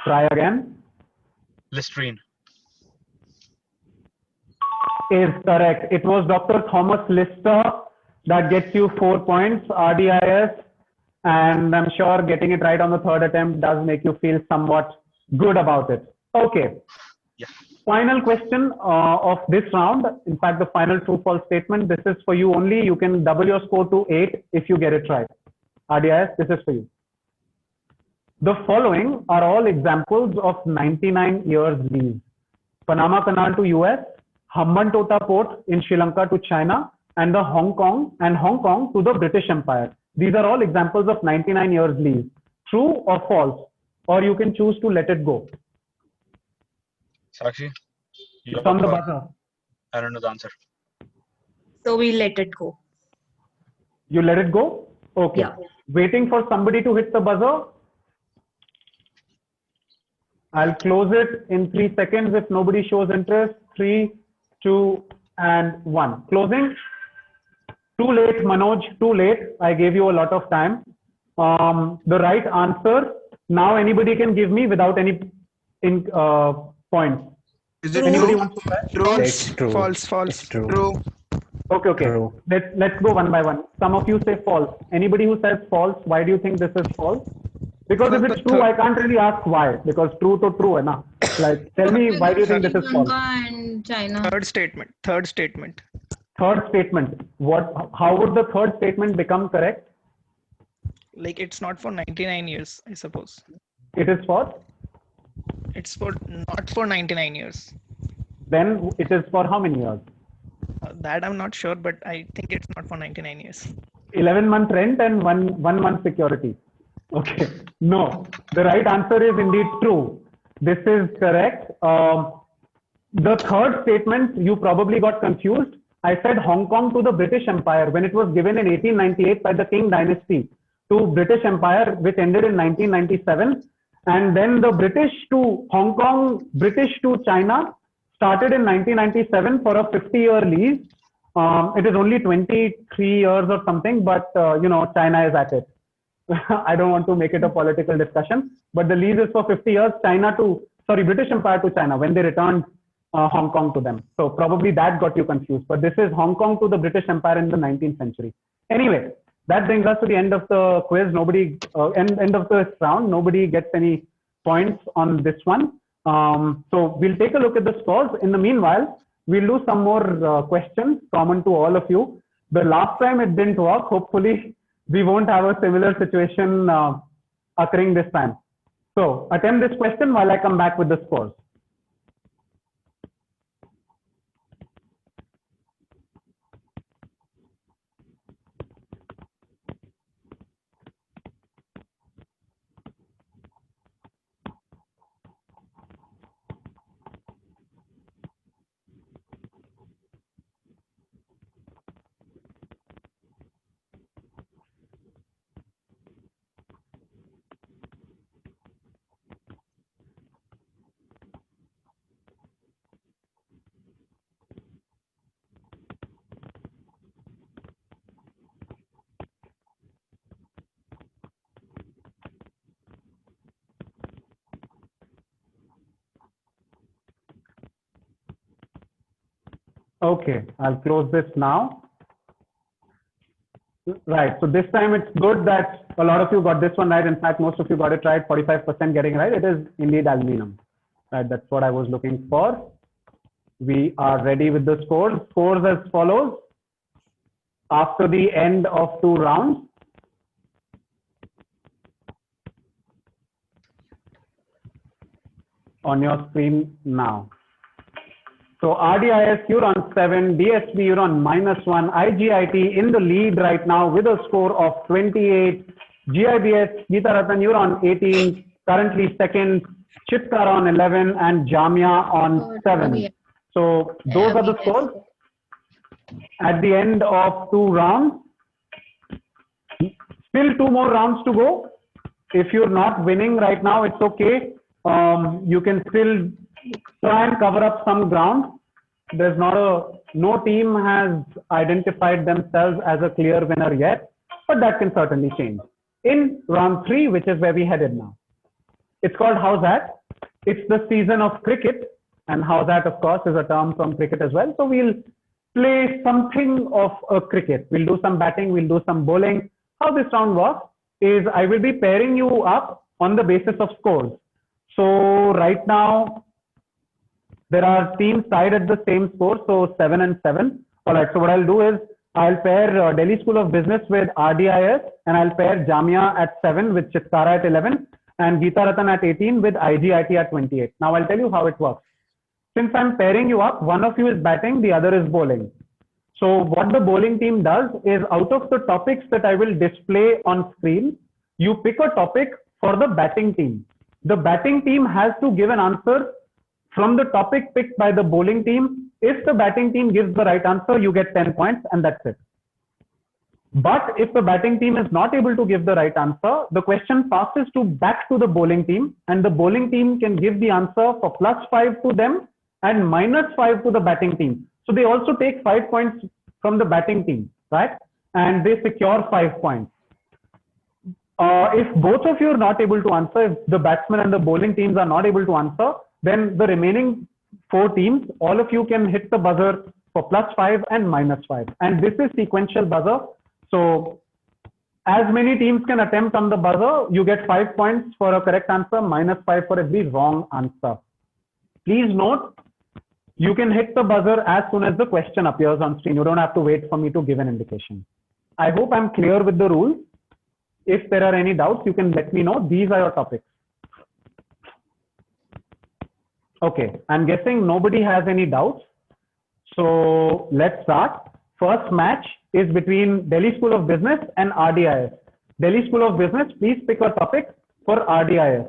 Try again. Listerine. Is correct. It was Dr. Thomas Lister. That gets you 4 points. RDIS. And I'm sure getting it right on the third attempt does make you feel somewhat good about it. Okay. Yeah. Final question of this round. In fact, the final true-false statement. This is for you only. You can double your score to 8 if you get it right. RDIS, this is for you. The following are all examples of 99 years lease. Panama Canal to US, Hambantota Port in Sri Lanka to China, and Hong Kong to the British Empire. These are all examples of 99 years lease. True or false? Or you can choose to let it go. Sakshi? It's on the buzzer. I don't know the answer. So we let it go. You let it go? Okay. Yeah. Waiting for somebody to hit the buzzer. I'll close it in 3 seconds if nobody shows interest. 3, 2, and 1. Closing. Too late, Manoj, too late. I gave you a lot of time. The right answer, now anybody can give me without any points. Is it Anybody true? wants to try? True. It's true. False. It's true. True. Okay. True. Let's go one by one. Some of you say false. Anybody who says false, why do you think this is false? Because if it's true, I can't really ask why. Because true to true, hai na? Like, tell me, why do you think this is false? And China. Third statement. Third statement. How would the third statement become correct? Like it's not for 99 years, I suppose. It is for? It's for not for 99 years. Then it is for how many years? That I'm not sure, but I think it's not for 99 years. 11-month rent and one month security. Okay. No, the right answer is indeed true. This is correct. The third statement, you probably got confused. I said Hong Kong to the British Empire when it was given in 1898 by the Qing dynasty to British Empire, which ended in 1997. And then the British to Hong Kong, British to China started in 1997 for a 50-year lease. It is only 23 years or something, but China is at it. I don't want to make it a political discussion, but the lease is for 50 years, British Empire to China when they returned Hong Kong to them. So probably that got you confused, but this is Hong Kong to the British Empire in the 19th century. Anyway, that brings us to the end of the quiz. End of this round. Nobody gets any points on this one. So we'll take a look at the scores. In the meanwhile, we'll do some more questions common to all of you. The last time it didn't work. Hopefully, we won't have a similar situation occurring this time. So attempt this question while I come back with the scores. Okay, I'll close this now. Right, so this time it's good that a lot of you got this one right. In fact, most of you got it right, 45% getting right. It is indeed aluminum. Right, that's what I was looking for. We are ready with the scores. Scores as follows. After the end of 2 rounds, on your screen now. So RDIS, you're on 7, DSB, you're on -1, IGIT in the lead right now with a score of 28, GIBS, Geeta Ratan, you're on 18, currently second, Chitkara on 11, and Jamia on 7. So those are the scores. At the end of 2 rounds, still 2 more rounds to go. If you're not winning right now, it's okay. You can still try and cover up some ground. There's no team has identified themselves as a clear winner yet, but that can certainly change. In round 3, which is where we headed now. It's called How's That? It's the season of cricket, and How's That, of course, is a term from cricket as well. So we'll play something of a cricket. We'll do some batting, we'll do some bowling. How this round works is I will be pairing you up on the basis of scores. So right now, there are teams tied at the same score, so 7 and 7. All right, so what I'll do is I'll pair Delhi School of Business with RDIS, and I'll pair Jamia at 7 with Chitkara at 11, and Geeta Ratan at 18 with IGIT at 28. Now I'll tell you how it works. Since I'm pairing you up, one of you is batting, the other is bowling. So what the bowling team does is, out of the topics that I will display on screen, you pick a topic for the batting team. The batting team has to give an answer from the topic picked by the bowling team. If the batting team gives the right answer, you get 10 points and that's it. But if the batting team is not able to give the right answer, the question passes back to the bowling team, and the bowling team can give the answer for +5 to them and -5 to the batting team. So they also take 5 points from the batting team, right? And they secure 5 points. If both of you are not able to answer, if the batsman and the bowling teams are not able to answer, then the remaining 4 teams, all of you can hit the buzzer for +5 and -5. And this is sequential buzzer. So as many teams can attempt on the buzzer, you get 5 points for a correct answer, -5 for every wrong answer. Please note, you can hit the buzzer as soon as the question appears on screen. You don't have to wait for me to give an indication. I hope I'm clear with the rules. If there are any doubts, you can let me know. These are your topics. Okay, I'm guessing nobody has any doubts. So let's start. First match is between Delhi School of Business and RDIS. Delhi School of Business, please pick a topic for RDIS.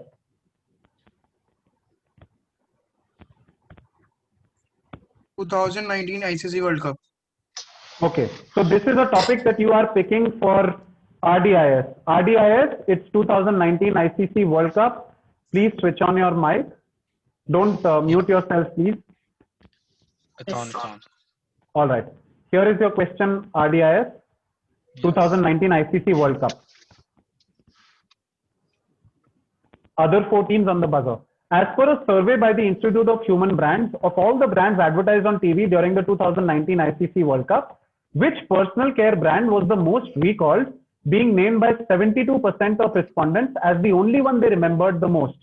(2019) ICC World Cup. Okay, so this is a topic that you are picking for RDIS. RDIS, it's 2019 ICC World Cup. Please switch on your mic. Don't mute yourself, please. It's on, it's on. All right. Here is your question, RDIS, 2019 ICC World Cup. Other 4 teams on the buzzer. As per a survey by the Institute of Human Brands, of all the brands advertised on TV during the 2019 ICC World Cup, which personal care brand was the most recalled, being named by 72% of respondents as the only one they remembered the most,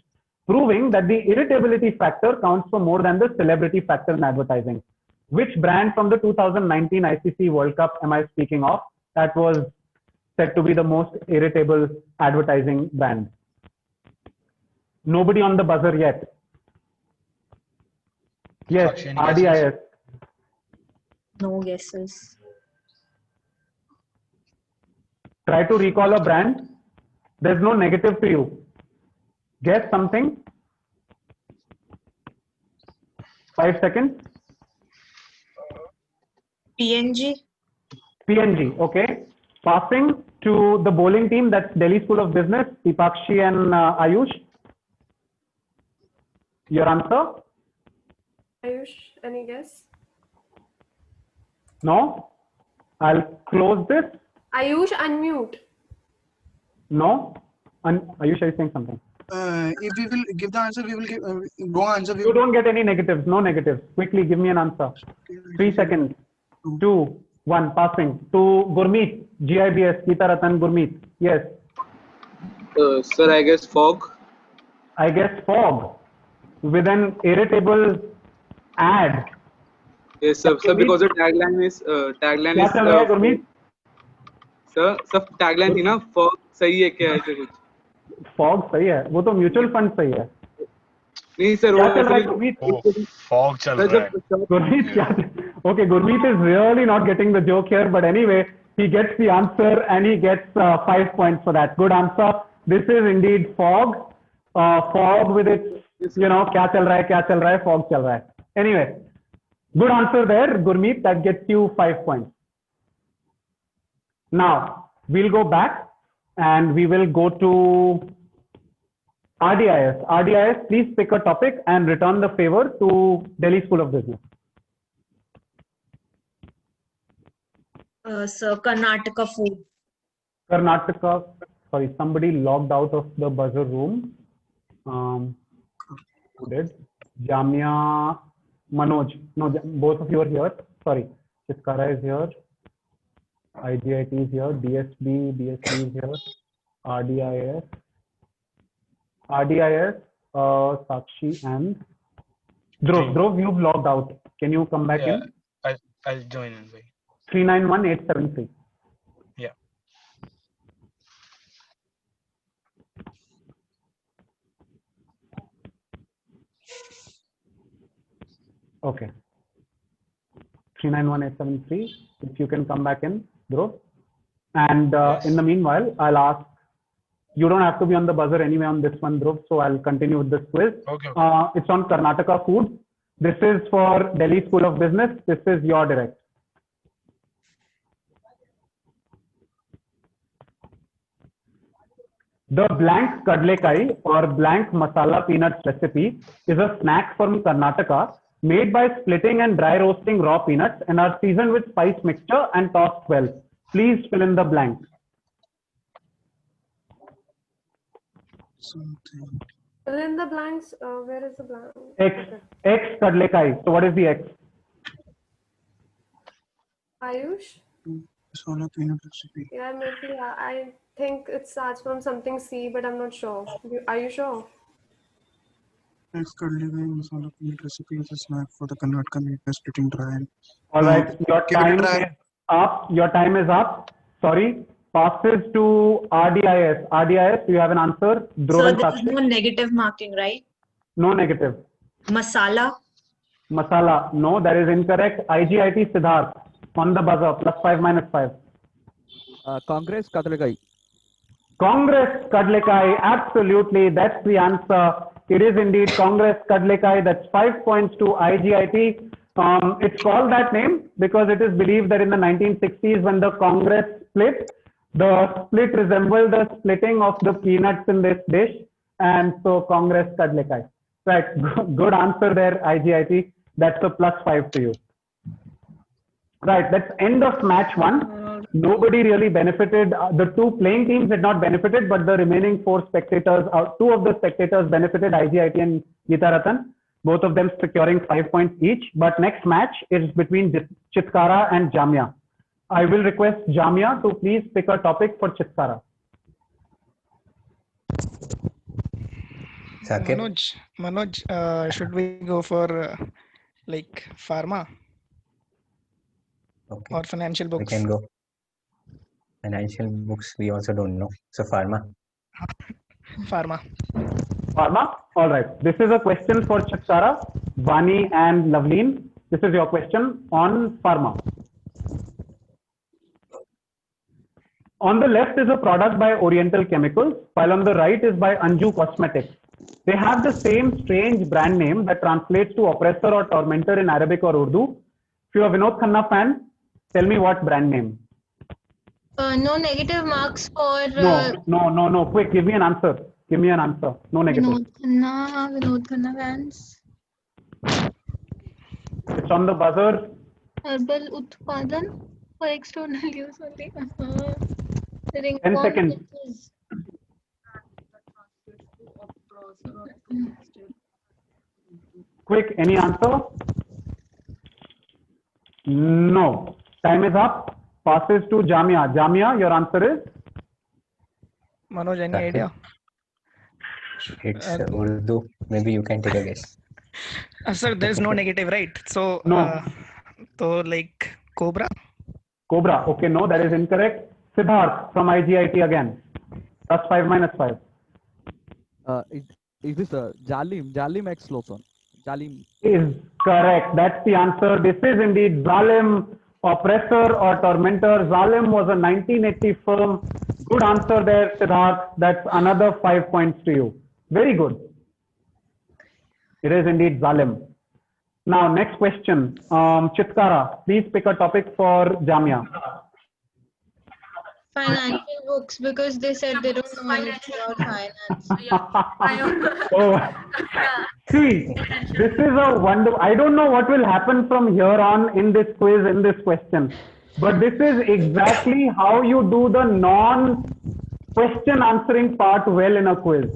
proving that the irritability factor counts for more than the celebrity factor in advertising. Which brand from the 2019 ICC World Cup am I speaking of that was said to be the most irritable advertising brand? Nobody on the buzzer yet. Yes, RDIS. No guesses. Try to recall a brand. There's no negative to you. Guess something. 5 seconds. PNG. PNG, okay. Passing to the bowling team, that's Delhi School of Business, Deepakshi and Ayush. Your answer? Ayush, any guess? No? I'll close this. Ayush, unmute. No? Ayush, are you saying something? If we will give the answer, we will give wrong answer. You don't get any negatives. No negatives. Quickly, give me an answer. 3 seconds. 2, 1. Passing to Gurmeet. GIBS. Geeta Ratan Gurmeet. Yes. Sir, I guess fog. I guess fog. With an irritable ad. Yes, sir. Sir, because the tagline is क्या चल रहा है Gurmeet? Sir, tagline थी ना, fog सही है क्या ऐसे कुछ? Fog सही है. वो तो म्यूचुअल फंड सही है. नहीं सर, क्या चल रहा है गुरमीत? Fog चल रहा है. Gurmeet क्या? Okay, Gurmeet is really not getting the joke here, but anyway, he gets the answer and he gets 5 points for that. Good answer. This is indeed fog. Fog with its, क्या चल रहा है, fog चल रहा है. Anyway, good answer there, Gurmeet. That gets you 5 points. Now, we'll go back and we will go to RDIS. RDIS, please pick a topic and return the favor to Delhi School of Business. Sir, Karnataka food. Karnataka, sorry, somebody logged out of the buzzer room. Who did? Jamia, Manoj. No, both of you are here. Sorry, Chitkara is here. IGIT is here. DSB is here. RDIS. Sakshi and Dhruv. Dhruv, you've logged out. Can you come back in? I'll join in. 391873. Yeah. Okay. 391873. If you can come back in, Dhruv. And in the meanwhile, I'll ask. You don't have to be on the buzzer anyway on this one, Dhruv. So I'll continue with this quiz. Okay. It's on Karnataka food. This is for Delhi School of Business. This is your direct. The blank kadlekai or blank masala peanuts recipe is a snack from Karnataka made by splitting and dry roasting raw peanuts and are seasoned with spice mixture and tossed well. Please fill in the blank. Fill in the blanks. Where is the blank? X kadlekai. So what is the X? Ayush? Masala peanut recipe. Yeah, maybe. I think it starts from something C, but I'm not sure. Are you sure? X kadlekai masala peanut recipe is a snack for the Karnataka made by splitting dry and. All right, your time is up. Your time is up. Sorry. Passes to RDIS. RDIS, do you have an answer? So there is no negative marking, right? No negative. Masala. Masala. No, that is incorrect. IGIT Siddharth. On the buzzer. +5 -5. Congress Kadlekai. Congress Kadlekai. Absolutely. That's the answer. It is indeed Congress Kadlekai. That's 5 points to IGIT. It's called that name because it is believed that in the 1960s when the Congress split, the split resembled the splitting of the peanuts in this dish. And so Congress Kadlekai. Right. Good answer there, IGIT. That's a +5 to you. Right. That's end of match 1. Nobody really benefited. The two playing teams did not benefited, but the remaining 4 spectators, 2 of the spectators benefited, IGIT and Geeta Ratan. Both of them securing 5 points each. But next match is between Chitkara and Jamia. I will request Jamia to please pick a topic for Chitkara. Manoj, should we go for like pharma? Okay. Or financial books? We can go. Financial books, we also don't know. So pharma. Pharma. Pharma? All right. This is a question for Chitkara, Vani and Lavleen. This is your question on pharma. On the left is a product by Oriental Chemicals, while on the right is by Anju Cosmetics. They have the same strange brand name that translates to oppressor or tormentor in Arabic or Urdu. If you're a Vinod Khanna fan, tell me what brand name. No negative marks for. No. Quick, give me an answer. Give me an answer. No negative. Vinod Khanna fans. It's on the buzzer. Herbal Utpadan for external use only. 10 seconds. Quick, any answer? No. Time is up. Passes to Jamia. Jamia, your answer is? Manoj, any idea? It's Urdu. Maybe you can take a guess. Sir, there is no negative, right? So, no. So like Cobra? Cobra. Okay, no, that is incorrect. Siddharth from IGIT again. +5 -5. Is this Jalim? Jalim X Lawson. Jalim. Is correct. That's the answer. This is indeed Zalim, oppressor or tormentor. Zalim was a 1980 film. Good answer there, Siddharth. That's another 5 points to you. Very good. It is indeed Zalim. Now, next question. Chitkara, please pick a topic for Jamia. Financial books, because they said they don't know anything about finance. Oh, see, this is a wonder. I don't know what will happen from here on in this quiz, in this question, but this is exactly how you do the non-question answering part well in a quiz.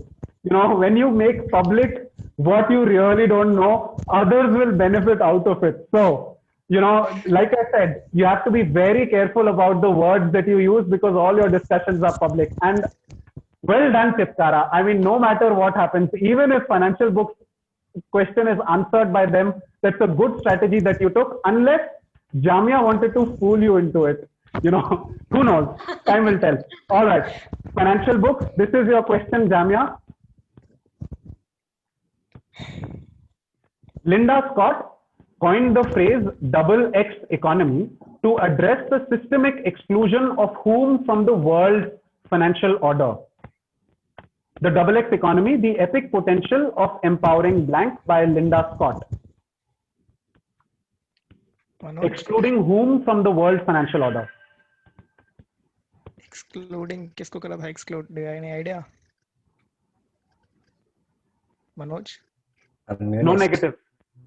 You know, when you make public what you really don't know, others will benefit out of it. So, you know, like I said, you have to be very careful about the words that you use because all your discussions are public. And well done, Chitkara. I mean, no matter what happens, even if financial books question is answered by them, that's a good strategy that you took, unless Jamia wanted to fool you into it. You know, who knows? Time will tell. All right. Financial books, this is your question, Jamia. Linda Scott coined the phrase double X economy to address the systemic exclusion of whom from the world's financial order. The double X economy, the epic potential of empowering blank by Linda Scott. Excluding whom from the world financial order? Excluding, किसको करा था exclude? Do you have any idea? Manoj? No negative.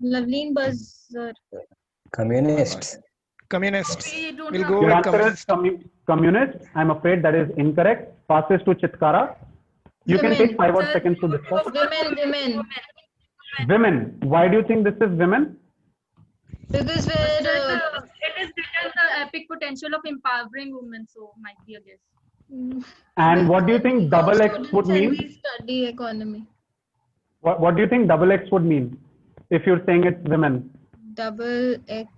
Loveleen Buzzer. Communists. Communists. We'll go Your with answer is communist. communist. I'm afraid that is incorrect. Passes to Chitkara. You can take 5 odd seconds to discuss. Women. Women. Why do you think this is women? Because It is written the epic potential of empowering women, so might be a guess. And what do you think double X would mean? We study economy. What do you think double X would mean if you're saying it's women? Double X.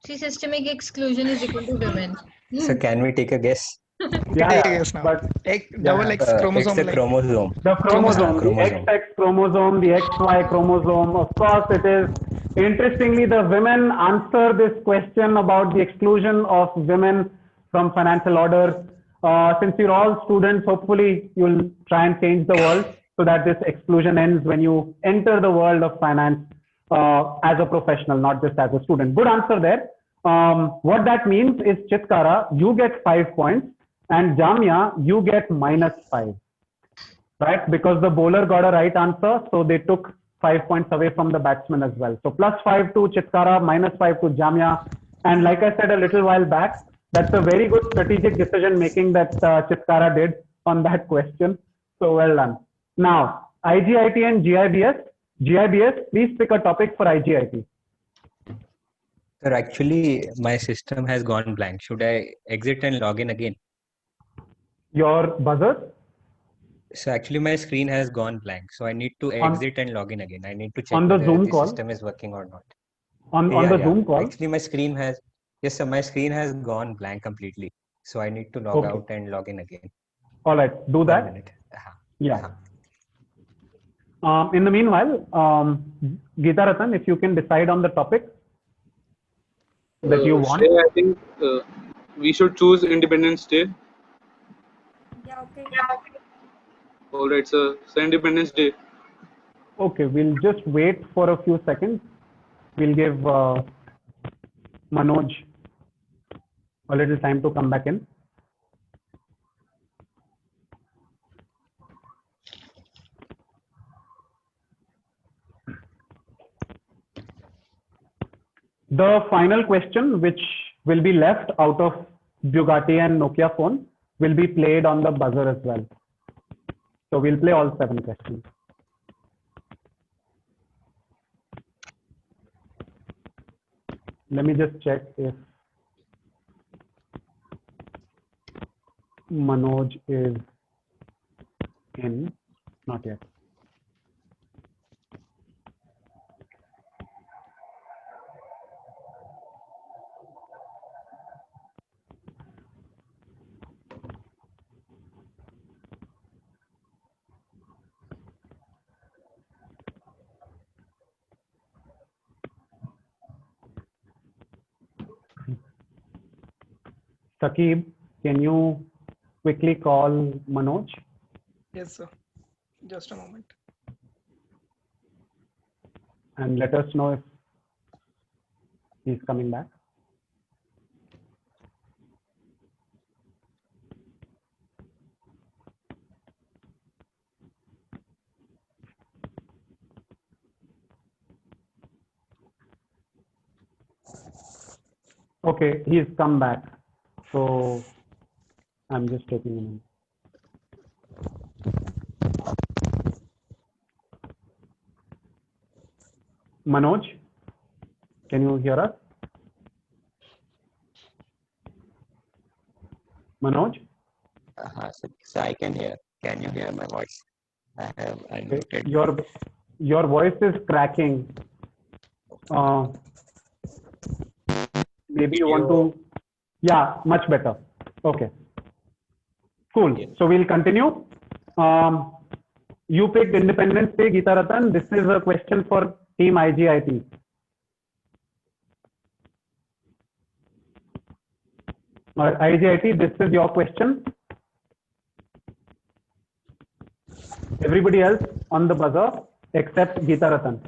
See, systemic exclusion is equal to women. So can we take a guess? Yeah, but double X chromosome. It's a chromosome. The chromosome, the XX chromosome, the XY chromosome. Of course, it is. Interestingly, the women answer this question about the exclusion of women from financial orders. Since you're all students, hopefully you'll try and change the world so that this exclusion ends when you enter the world of finance as a professional, not just as a student. Good answer there. What that means is, Chitkara, you get 5 points, and Jamia, you get -5, right? Because the bowler got a right answer, so they took 5 points away from the batsman as well. So +5 to Chitkara, -5 to Jamia. And like I said a little while back, that's a very good strategic decision making that Chitkara did on that question. So well done. Now, IGIT and GIBS. GIBS, please pick a topic for IGIT. Sir, actually, my system has gone blank. Should I exit and log in again? Your buzzer? So actually, my screen has gone blank. So I need to exit and log in again. I need to check on the whether Zoom the call? system is working or not. On the Zoom call? Actually, my screen has, yes, sir, my screen has gone blank completely. So I need to log out and log in again. All right, do that. 1 minute. Yeah. In the meanwhile, Geeta Ratan, if you can decide on the topic that you want. I think we should choose Independence Day. Yeah, okay. All right, sir. So Independence Day. Okay, we'll just wait for a few seconds. We'll give Manoj a little time to come back in. The final question, which will be left out of Bugatti and Nokia phone, will be played on the buzzer as well. So we'll play all 7 questions. Let me just check if Manoj is in. Not yet. Saqib, can you quickly call Manoj? Yes, sir. Just a moment. And let us know if he's coming back. Okay, he's come back. So I'm just taking him in. Manoj, can you hear us? Manoj? So I can hear. Can you hear my voice? I have unmuted. Your voice is cracking. Maybe you want to, yeah, much better. Okay, cool. So we'll continue. You picked Independence Day, Geeta Ratan. This is a question for Team IGIT. IGIT, this is your question. Everybody else on the buzzer except Geeta Ratan.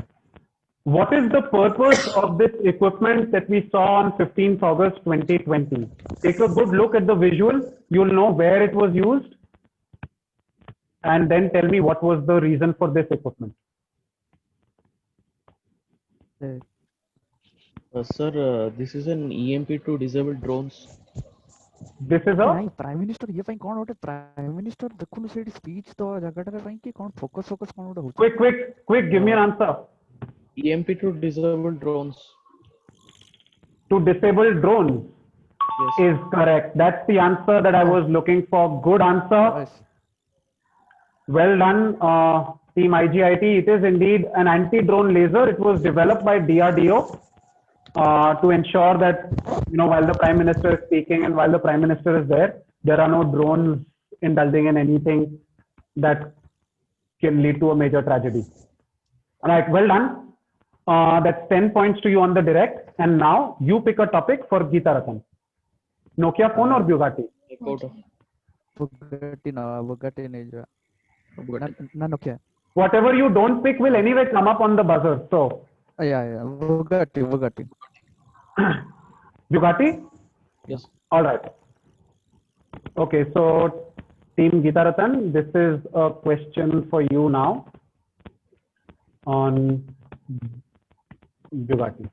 What is the purpose of this equipment that we saw on 15th August 2020? Take a good look at the visual. You'll know where it was used. And then tell me what was the reason for this equipment. Sir, this is an EMP to disable drones. This is a Prime Minister ये ପାଇଁ कौन ଗୋଟେ Prime Minister देखुनु सेठी speech तो जगह ପାଇଁ कि कौन focus कौन ଗୋଟେ होची quick give me an answer. EMP to disable drones. To disable drones. Yes. Is correct. That's the answer that I was looking for. Good answer. Yes. Well done, Team IGIT. It is indeed an anti-drone laser. It was developed by DRDO to ensure that, you know, while the Prime Minister is speaking and while the Prime Minister is there are no drones indulging in anything that can lead to a major tragedy. All right, well done. That's 10 points to you on the direct. And now you pick a topic for Geeta Ratan. Nokia phone or Bugatti? Bugatti नहीं जो ना Nokia. Whatever you don't pick will anyway come up on the buzzer. So yeah, Bugatti. Bugatti? Yes. All right. Okay, so Team Geeta Ratan, this is a question for you now on Bugatti.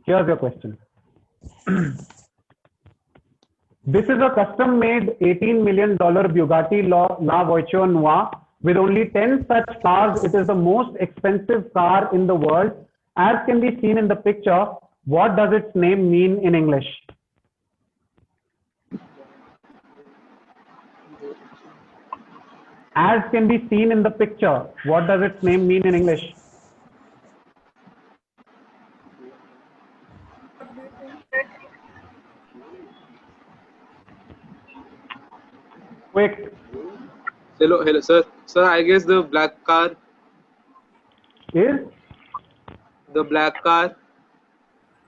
Here's your question. This is a custom-made $18 million Bugatti La Voiture Noire. With only 10 such cars, it is the most expensive car in the world. As can be seen in the picture, what does its name mean in English? As can be seen in the picture, what does its name mean in English? Quick. Hello, sir. Sir, I guess the black car. Is? The black car.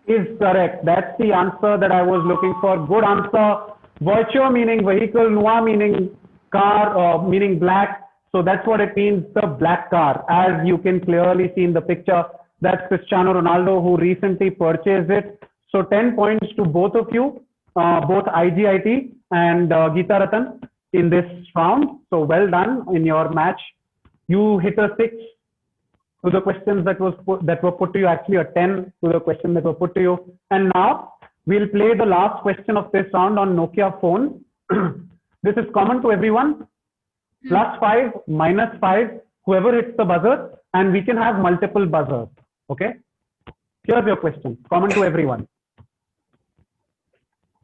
Is correct. That's the answer that I was looking for. Good answer. Voiture meaning vehicle, noir meaning car, meaning black. So that's what it means, the black car. As you can clearly see in the picture, that's Cristiano Ronaldo who recently purchased it. So 10 points to both of you, both IGIT and Geeta Ratan in this round. So well done in your match. You hit a 6 to the questions that were put to you, actually a 10 to the question that were put to you. And now we'll play the last question of this round on Nokia phone. This is common to everyone. +5, -5, whoever hits the buzzer, and we can have multiple buzzers. Okay. Here's your question, common to everyone.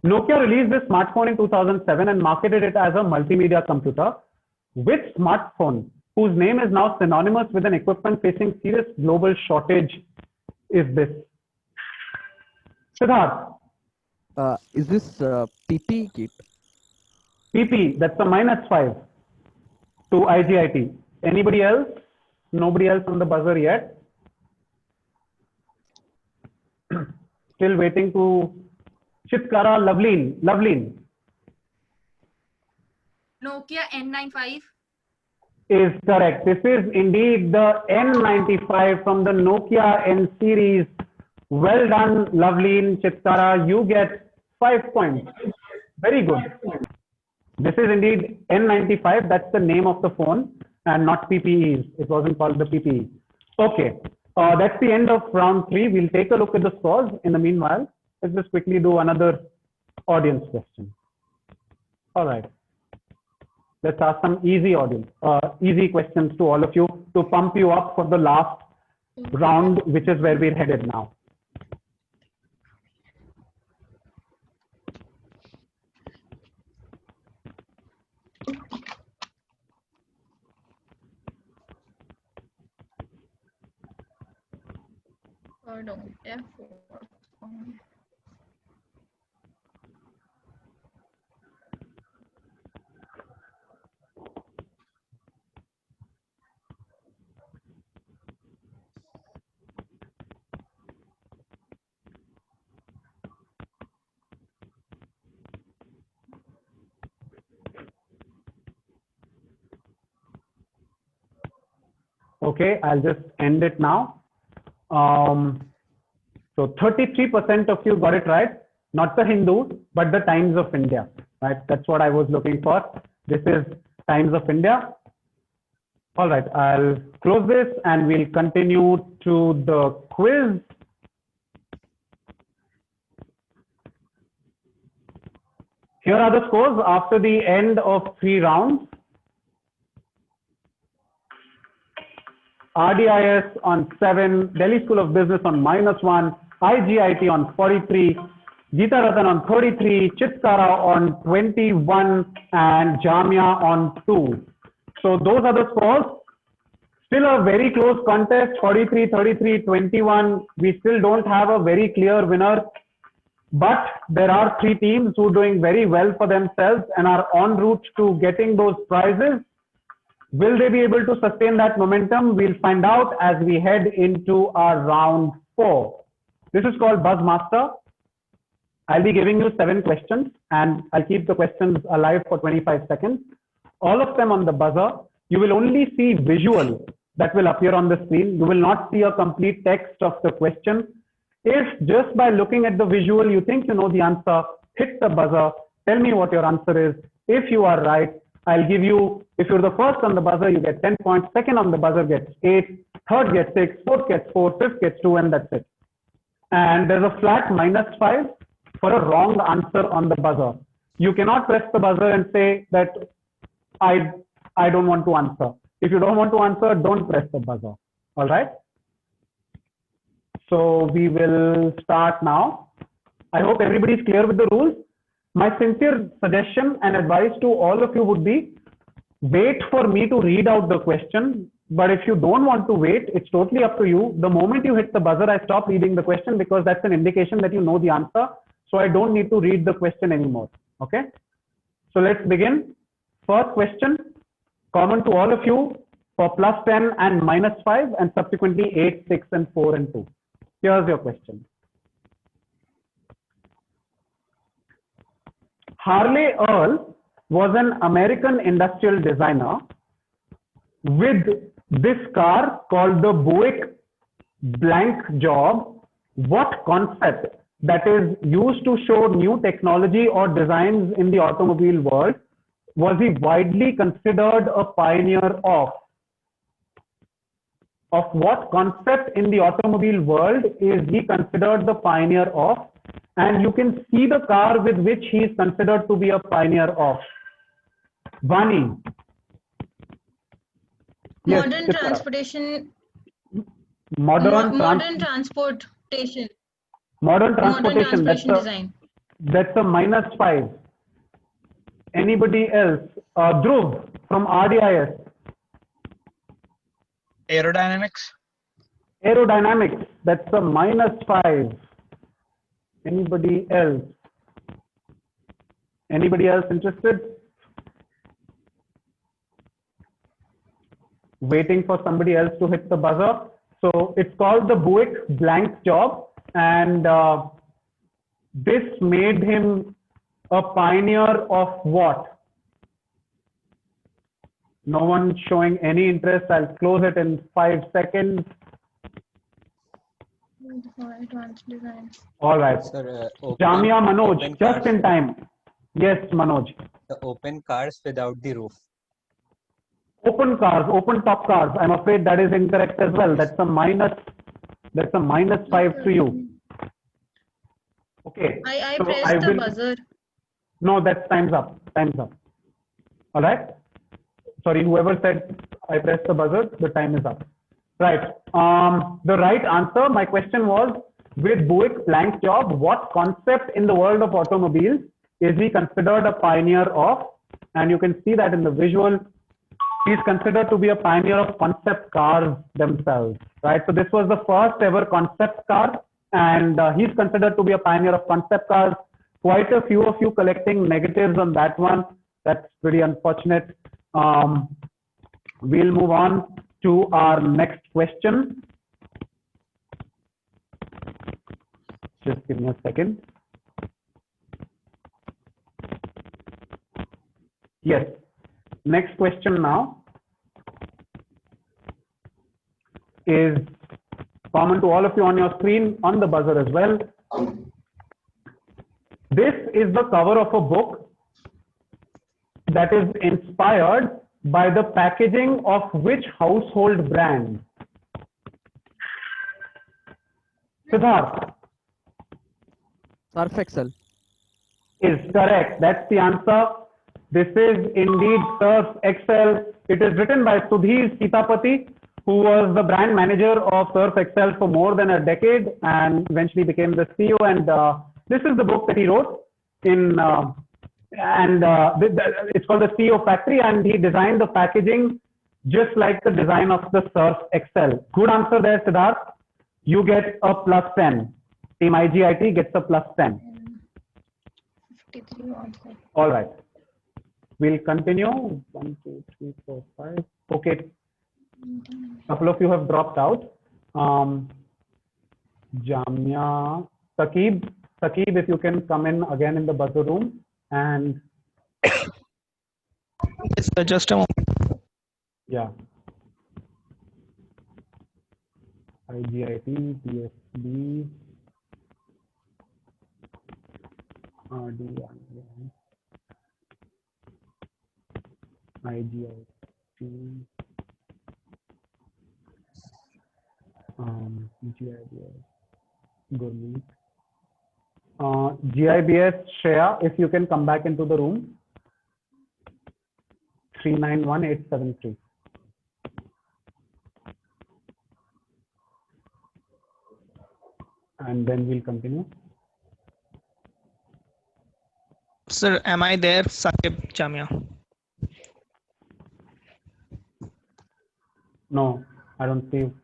Nokia released this smartphone in 2007 and marketed it as a multimedia computer. Which smartphone, whose name is now synonymous with an equipment facing serious global shortage, is this? Siddharth. Is this PP kit? PP, that's a -5 to IGIT. Anybody else? Nobody else on the buzzer yet. Still waiting to Chitkara, Loveleen. Nokia N95 is correct. This is indeed the N95 from the Nokia N series. Well done, Loveleen, Chitkara. You get 5 points. Very good. This is indeed N95. That's the name of the phone and not PPEs. It wasn't called the PPE. Okay. That's the end of round 3. We'll take a look at the scores. In the meanwhile, let's just quickly do another audience question. All right. Let's ask some easy questions to all of you to pump you up for the last round, which is where we're headed now. Pardon, F4. Okay, I'll just end it now. So 33% of you got it right. Not the Hindu, but the Times of India. Right, that's what I was looking for. This is Times of India. All right, I'll close this and we'll continue to the quiz. Here are the scores after the end of 3 rounds. RDIS on 7, Delhi School of Business on -1, IGIT on 43, Geeta Ratan on 33, Chitkara on 21, and Jamia on 2. So those are the scores. Still a very close contest, 43, 33, 21. We still don't have a very clear winner, but there are 3 teams who are doing very well for themselves and are en route to getting those prizes. Will they be able to sustain that momentum? We'll find out as we head into our round 4. This is called Buzzmaster. I'll be giving you 7 questions and I'll keep the questions alive for 25 seconds. All of them on the buzzer. You will only see visual that will appear on the screen. You will not see a complete text of the question. If just by looking at the visual you think you know the answer, hit the buzzer. Tell me what your answer is. If you are right, I'll give you, if you're the first on the buzzer, you get 10 points. Second on the buzzer gets 8. Third gets 6. Fourth gets 4. Fifth gets 2, and that's it. And there's a flat -5 for a wrong answer on the buzzer. You cannot press the buzzer and say that I don't want to answer. If you don't want to answer, don't press the buzzer. All right. So we will start now. I hope everybody's clear with the rules. My sincere suggestion and advice to all of you would be, wait for me to read out the question. But if you don't want to wait, it's totally up to you. The moment you hit the buzzer, I stop reading the question because that's an indication that you know the answer. So I don't need to read the question anymore. Okay. So let's begin. First question, common to all of you for +10 and -5 and subsequently 8, 6 and 4 and 2. Here's your question. Harley Earl was an American industrial designer with this car called the Buick blank job. What concept that is used to show new technology or designs in the automobile world was he widely considered a pioneer of? Of what concept in the automobile world is he considered the pioneer of? And you can see the car with which he is considered to be a pioneer of. Vani. Modern Yes, Chitra. transportation. Modern Modern transportation. Modern transportation. Design. That's a -5. Anybody else? Dhruv from RDIS. Aerodynamics. Aerodynamics. That's a -5. Anybody else? Anybody else interested? Waiting for somebody else to hit the buzzer. So it's called the Buick blank job, and this made him a pioneer of what? No one showing any interest. I'll close it in 5 seconds. Advanced design. All right. Sir, Jamia Manoj, open just cars. in time. Yes, Manoj. The open cars without the roof. Open cars, open top cars. I'm afraid that is incorrect as well. That's a That's a -5 to you. Okay. I so pressed the will, buzzer. No, that's time's up. Time's up. All right. Sorry, whoever said I pressed the buzzer, the time is up. Right. The right answer, my question was, with Buick Blank's job, what concept in the world of automobiles is he considered a pioneer of? And you can see that in the visual, he's considered to be a pioneer of concept cars themselves, right? So this was the first ever concept car, and he's considered to be a pioneer of concept cars. Quite a few of you collecting negatives on that one. That's pretty unfortunate. We'll move on to our next question. Just give me a second. Yes. Next question now is common to all of you on your screen, on the buzzer as well. This is the cover of a book that is inspired by the packaging of which household brand? Siddharth. Surf Excel. Is correct. That's the answer. This is indeed Surf Excel. It is written by Sudhir Sitapati, who was the brand manager of Surf Excel for more than a decade and eventually became the CEO. And this is the book that he wrote in, it's called the CEO Factory, and he designed the packaging just like the design of the Surf Excel. Good answer there, Siddharth. You get a +10. Team IGIT gets a +10. All right. We'll continue. 1, 2, 3, 4, 5. Okay. Couple of you have dropped out. Jamia, Saqib, if you can come in again in the buzzer room and. Yes, sir, just a moment. Yeah. IGIT, PSB, RD, IGIT, GIBS, Gurmeet. GIBS, Shreya, if you can come back into the room. 391873. And then we'll continue. Sir, am I there? Saqib Jamia. No, I don't see you.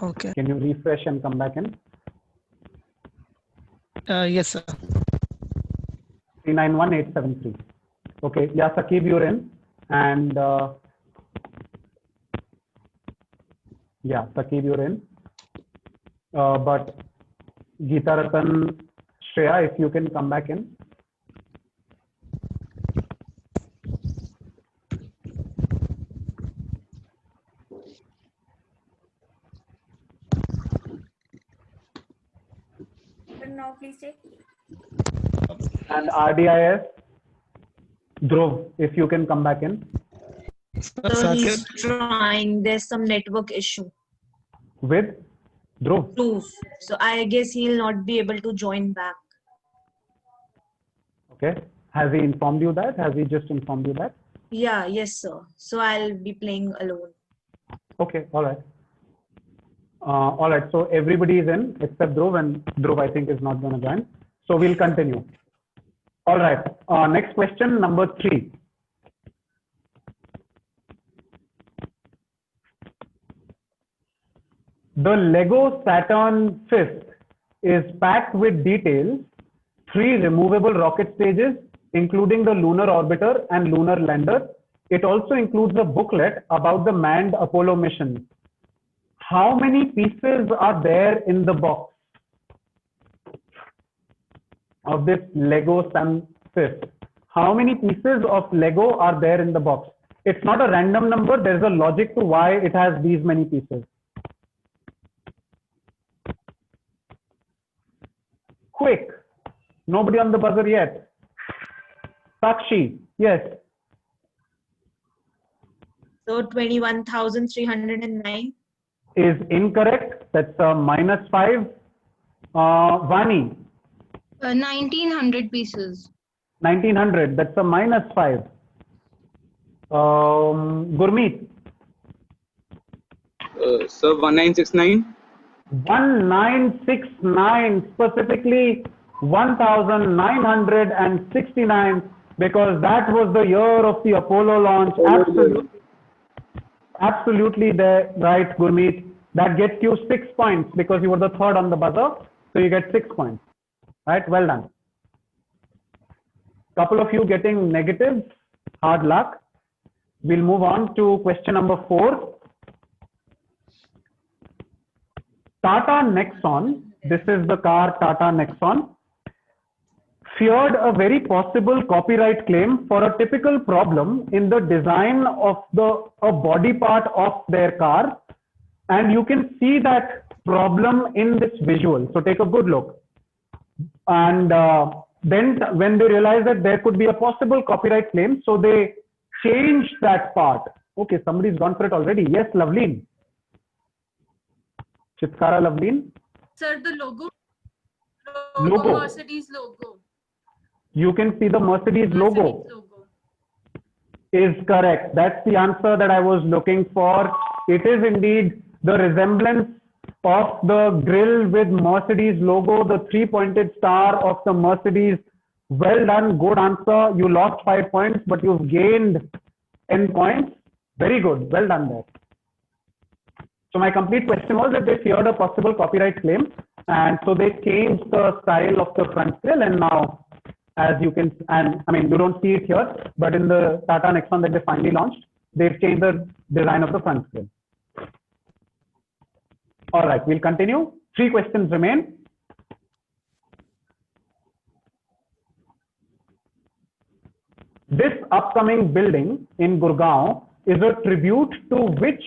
Okay. Can you refresh and come back in? Yes, sir. 391873. Okay, yeah, Saqib, you're in. And yeah, Saqib, you're in. But Geeta Ratan, Shreya, if you can come back in. Now, please check. And RDIS, Dhruv, if you can come back in. So he's trying. There's some network issue. With Dhruv. So I guess he'll not be able to join back. Okay. Has he informed you that? Has he just informed you that? Yeah, yes, sir. So I'll be playing alone. Okay, all right. All right, so everybody is in except Dhruv, and Dhruv I think is not going to join. So we'll continue. All right, next question, number 3. The Lego Saturn V is packed with details, 3 removable rocket stages, including the lunar orbiter and lunar lander. It also includes a booklet about the manned Apollo mission. How many pieces are there in the box of this Lego Saturn V? How many pieces of Lego are there in the box? It's not a random number. There's a logic to why it has these many pieces. Quick. Nobody on the buzzer yet. Sakshi, yes. So 21,309. Is incorrect. That's a -5. Vani, 1900 pieces. 1900. That's a -5. Gurmeet, Sir, 1969. 1969, specifically 1969, because that was the year of the Apollo launch. Absolutely there, right, Gurmeet. That gets you 6 points because you were the third on the buzzer. So you get 6 points. Right, well done. Couple of you getting negatives, hard luck. We'll move on to question number 4. Tata Nexon, this is the car Tata Nexon, feared a very possible copyright claim for a typical problem in the design of a body part of their car. And you can see that problem in this visual. So take a good look. And then when they realized that there could be a possible copyright claim, so they changed that part. Okay, somebody's gone for it already. Yes, Loveleen. Chitkara, Loveleen. Sir, the logo. Logo. Mercedes logo. You can see the Mercedes logo. Is correct. That's the answer that I was looking for. It is indeed the resemblance of the grille with Mercedes logo, the 3-pointed star of the Mercedes. Well done, good answer. You lost 5 points, but you've gained 10 points. Very good, well done there. So my complete question was that they feared a possible copyright claim, and so they changed the style of the front grille, and now, as you can, and I mean, you don't see it here, but in the Tata Nexon that they finally launched, they've changed the design of the front grille. All right, we'll continue. 3 questions remain. This upcoming building in Gurgaon is a tribute to which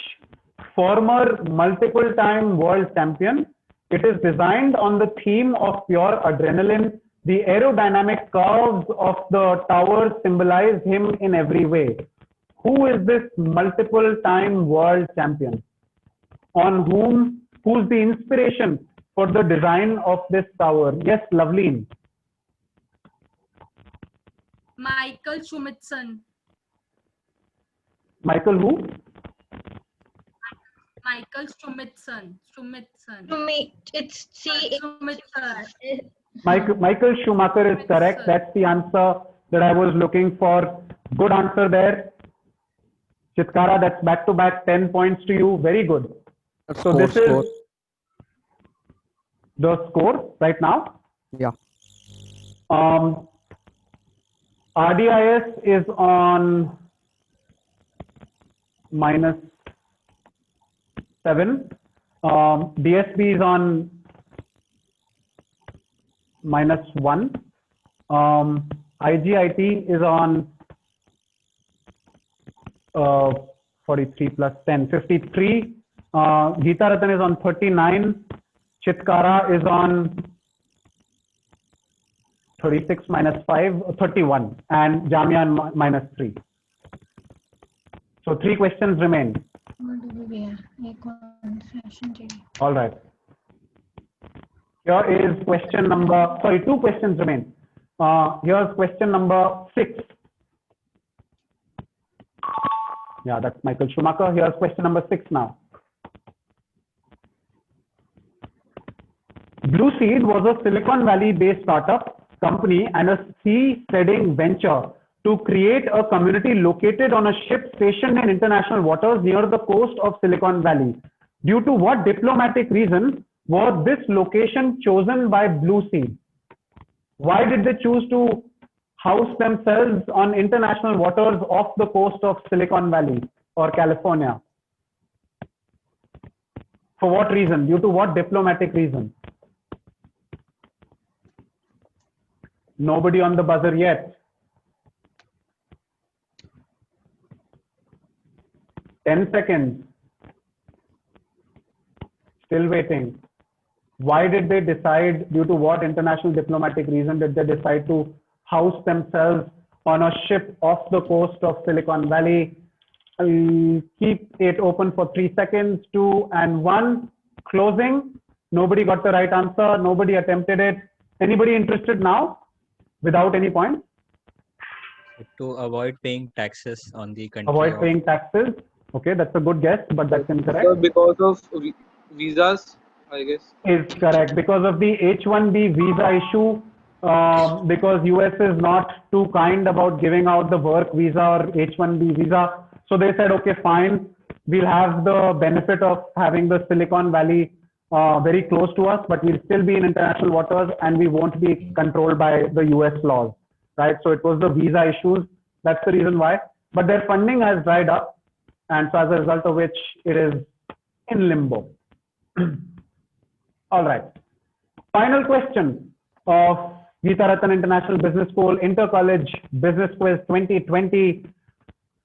former multiple-time world champion? It is designed on the theme of pure adrenaline. The aerodynamic curves of the tower symbolize him in every way. Who is this multiple-time world champion? Who's the inspiration for the design of this tower? Yes, Loveleen. Michael Schumacher. Michael who? Michael Schumacher. It's Michael Schumacher is correct. That's the answer that I was looking for. Good answer there. Chitkara, that's back-to-back 10 points to you. Very good. So this is the score right now. Yeah. RDIS is on -7. DSB is on -1. IGIT is on 43 plus 10, 53. Geeta Ratan is on 39. Chitkara is on 36 minus 5, 31. And Jamia on -3. So 3 questions remain. All right. Here is question number, sorry, 2 questions remain. Here's question number 6. Yeah, that's Michael Schumacher. Here's question number 6 now. Blue Seed was a Silicon Valley-based startup company and a sea-steading venture to create a community located on a ship stationed in international waters near the coast of Silicon Valley. Due to what diplomatic reason was this location chosen by Blue Seed? Why did they choose to house themselves on international waters off the coast of Silicon Valley or California? For what reason? Due to what diplomatic reason? Nobody on the buzzer yet. 10 seconds. Still waiting. Why did they decide, due to what international diplomatic reason did they decide to house themselves on a ship off the coast of Silicon Valley? I'll keep it open for 3 seconds, 2 and 1. closing. Nobody got the right answer. Nobody attempted it. Anybody interested now without any points? To avoid paying taxes on the country Avoid of paying taxes. Okay, that's a good guess, but that's So incorrect. because of visas, I guess. Is correct. Because of the H-1B visa issue, because US is not too kind about giving out the work visa or H-1B visa. So they said, okay, fine. We'll have the benefit of having the Silicon Valley very close to us, but we'll still be in international waters and we won't be controlled by the US laws, right? So it was the visa issues. That's the reason why. But their funding has dried up. And so as a result of which it is in limbo. All right. Final question of Geeta Ratan International Business School Inter-College Business Quiz 2020.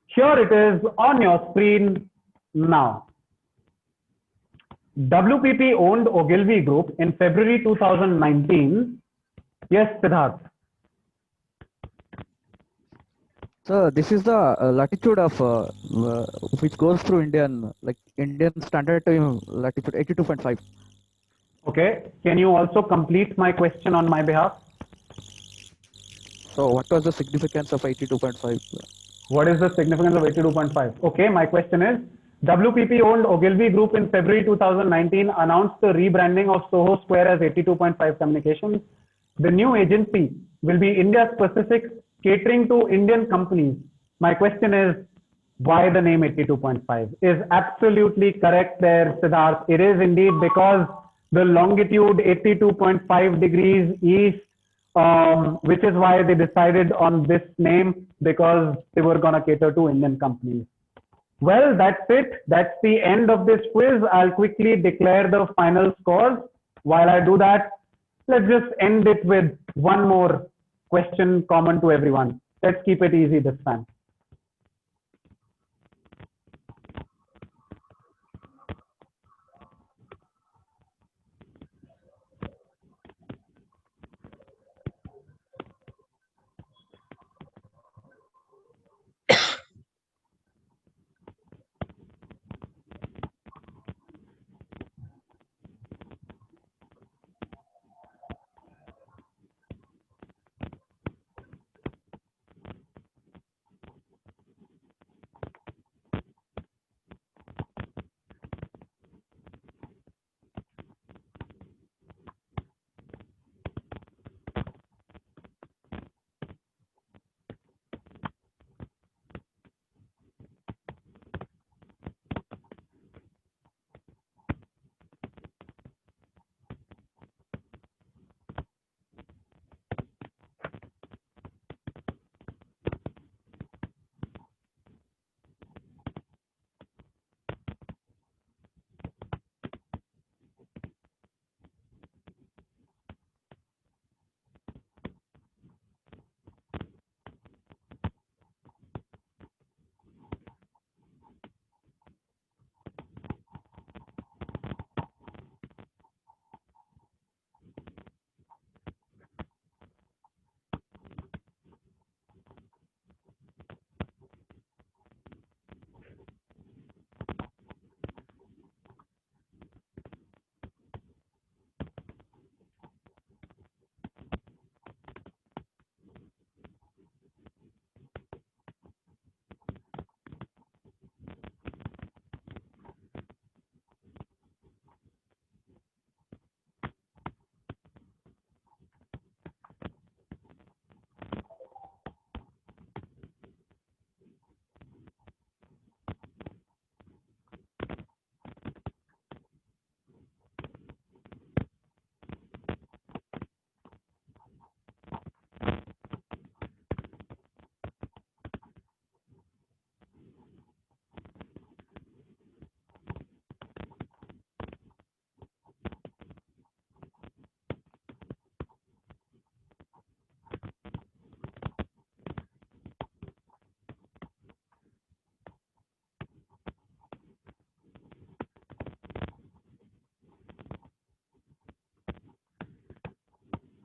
Here it is on your screen now. WPP owned Ogilvy Group in February 2019. Yes, Siddharth. So this is the latitude of which goes through Indian standard time latitude 82.5. Okay. Can you also complete my question on my behalf? So what was the significance of 82.5? What is the significance of 82.5? Okay, my question is, WPP owned Ogilvy Group in February 2019 announced the rebranding of Soho Square as 82.5 Communications. The new agency will be India specific, catering to Indian companies. My question is, why the name 82.5? Is absolutely correct there, Siddharth. It is indeed because the longitude 82.5 degrees east, which is why they decided on this name, because they were going to cater to Indian companies. Well, that's it. That's the end of this quiz. I'll quickly declare the final scores. While I do that, let's just end it with one more question common to everyone. Let's keep it easy this time.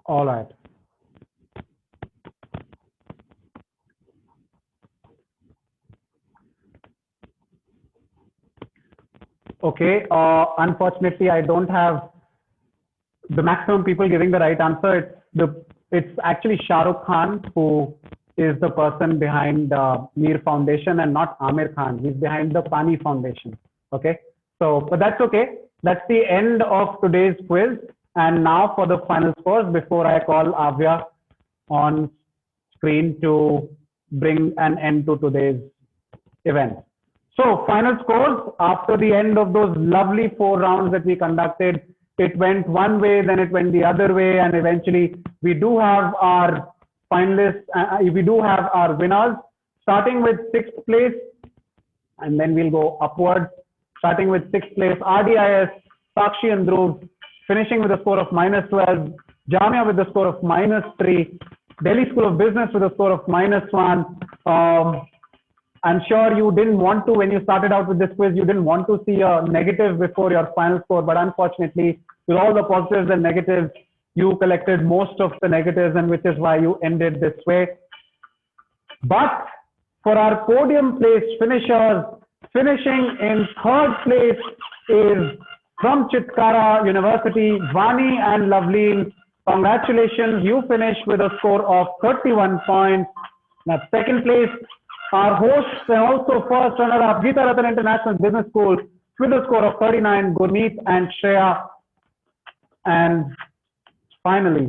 All right. okay. Unfortunately, I don't have the maximum people giving the right answer. It's actually Shah Rukh Khan who is the person behind Mir Foundation and not Amir Khan. He's behind the Pani Foundation. Okay. So, but that's okay. That's the end of today's quiz. And now for the final scores before I call Avya on screen to bring an end to today's event. So final scores after the end of those lovely 4 rounds that we conducted, it went one way, then it went the other way, and eventually we do have our finalists, we do have our winners, starting with 6th place, and then we'll go upwards, starting with 6th place, RDIS, Sakshi and Dhruv, finishing with a score of -12, Jamia with a score of -3, Delhi School of Business with a score of -1. I'm sure you didn't want to, when you started out with this quiz, you didn't want to see a negative before your final score, but unfortunately, with all the positives and negatives, you collected most of the negatives, and which is why you ended this way. But for our podium place finishers, finishing in 3rd place is from Chitkara University, Vani and Loveleen. Congratulations, you finished with a score of 31 points. Now, 2nd place, our hosts and also first runner-up, Geeta Ratan International Business School, with a score of 39, Gurneet and Shreya. And finally,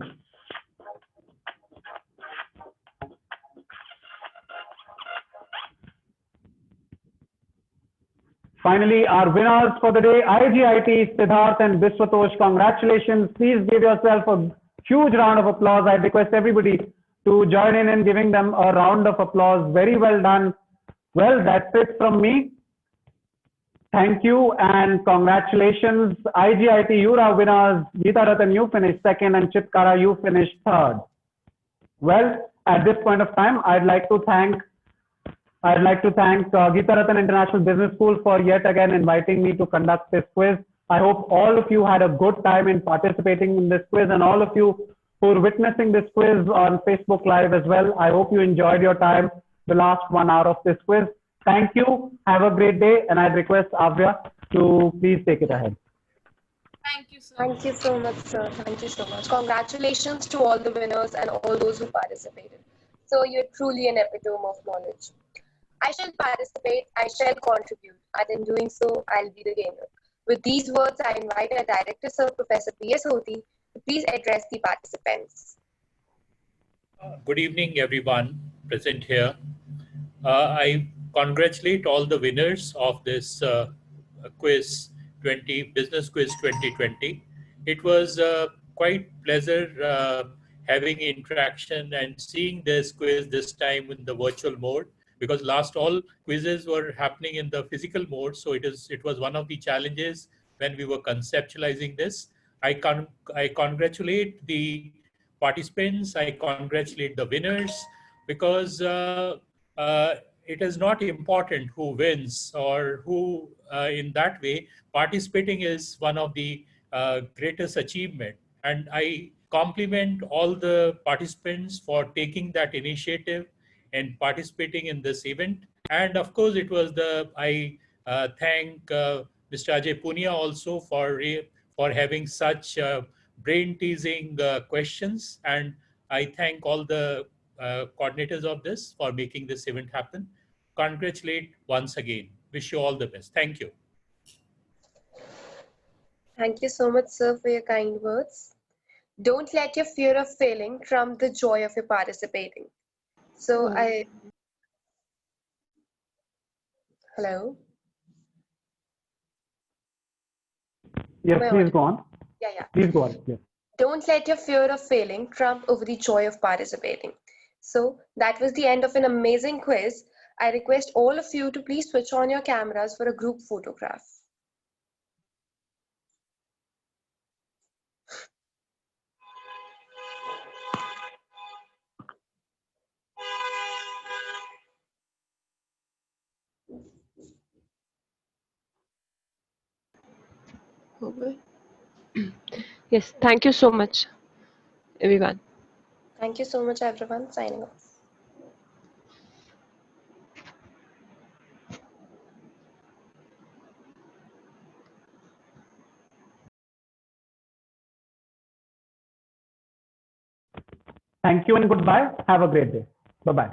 our winners for the day, IGIT, Siddharth and Biswatosh. Congratulations. Please give yourself a huge round of applause. I request everybody to join in giving them a round of applause. Very well done. Well, that's it from me. Thank you and congratulations. IGIT, you are winners. Geeta Ratan, you finished 2nd, and Chitkara, you finished 3rd. Well, at this point of time, I'd like to thank Geeta Ratan International Business School for yet again inviting me to conduct this quiz. I hope all of you had a good time in participating in this quiz, and all of you who are witnessing this quiz on Facebook Live as well. I hope you enjoyed your time, the last 1 hour of this quiz. Thank you. Have a great day, and I request Avya to please take it ahead. Thank you, sir. Thank you so much, sir. Thank you so much. Congratulations to all the winners and all those who participated. So you're truly an epitome of knowledge. I shall participate, I shall contribute, and in doing so, I'll be the gainer. With these words, I invite our Director, Sir, Professor P.S. Hoti, to please address the participants. Good evening, everyone present here. I congratulate all the winners of this quiz Business Quiz 2020. It was quite pleasure having interaction and seeing this quiz this time in the virtual mode, because last all quizzes were happening in the physical mode. So it was one of the challenges when we were conceptualizing this. I congratulate the participants. I congratulate the winners, because it is not important who wins or who in that way. Participating is one of the greatest achievement. And I compliment all the participants for taking that initiative and participating in this event. And of course, it was I thank Mr. Ajay Punia also for having such brain-teasing questions. And I thank all the coordinators of this for making this event happen. Congratulate once again. Wish you all the best. Thank you. Thank you so much, sir, for your kind words. Don't let your fear of failing trump the joy of your participating. So Hello? Yes, please go on. Yeah. Please go on. Yes. Don't let your fear of failing trump over the joy of participating. So that was the end of an amazing quiz. I request all of you to please switch on your cameras for a group photograph. Yes, thank you so much, everyone. Thank you so much, everyone. Signing off. Thank you and goodbye. Have a great day. Bye-bye.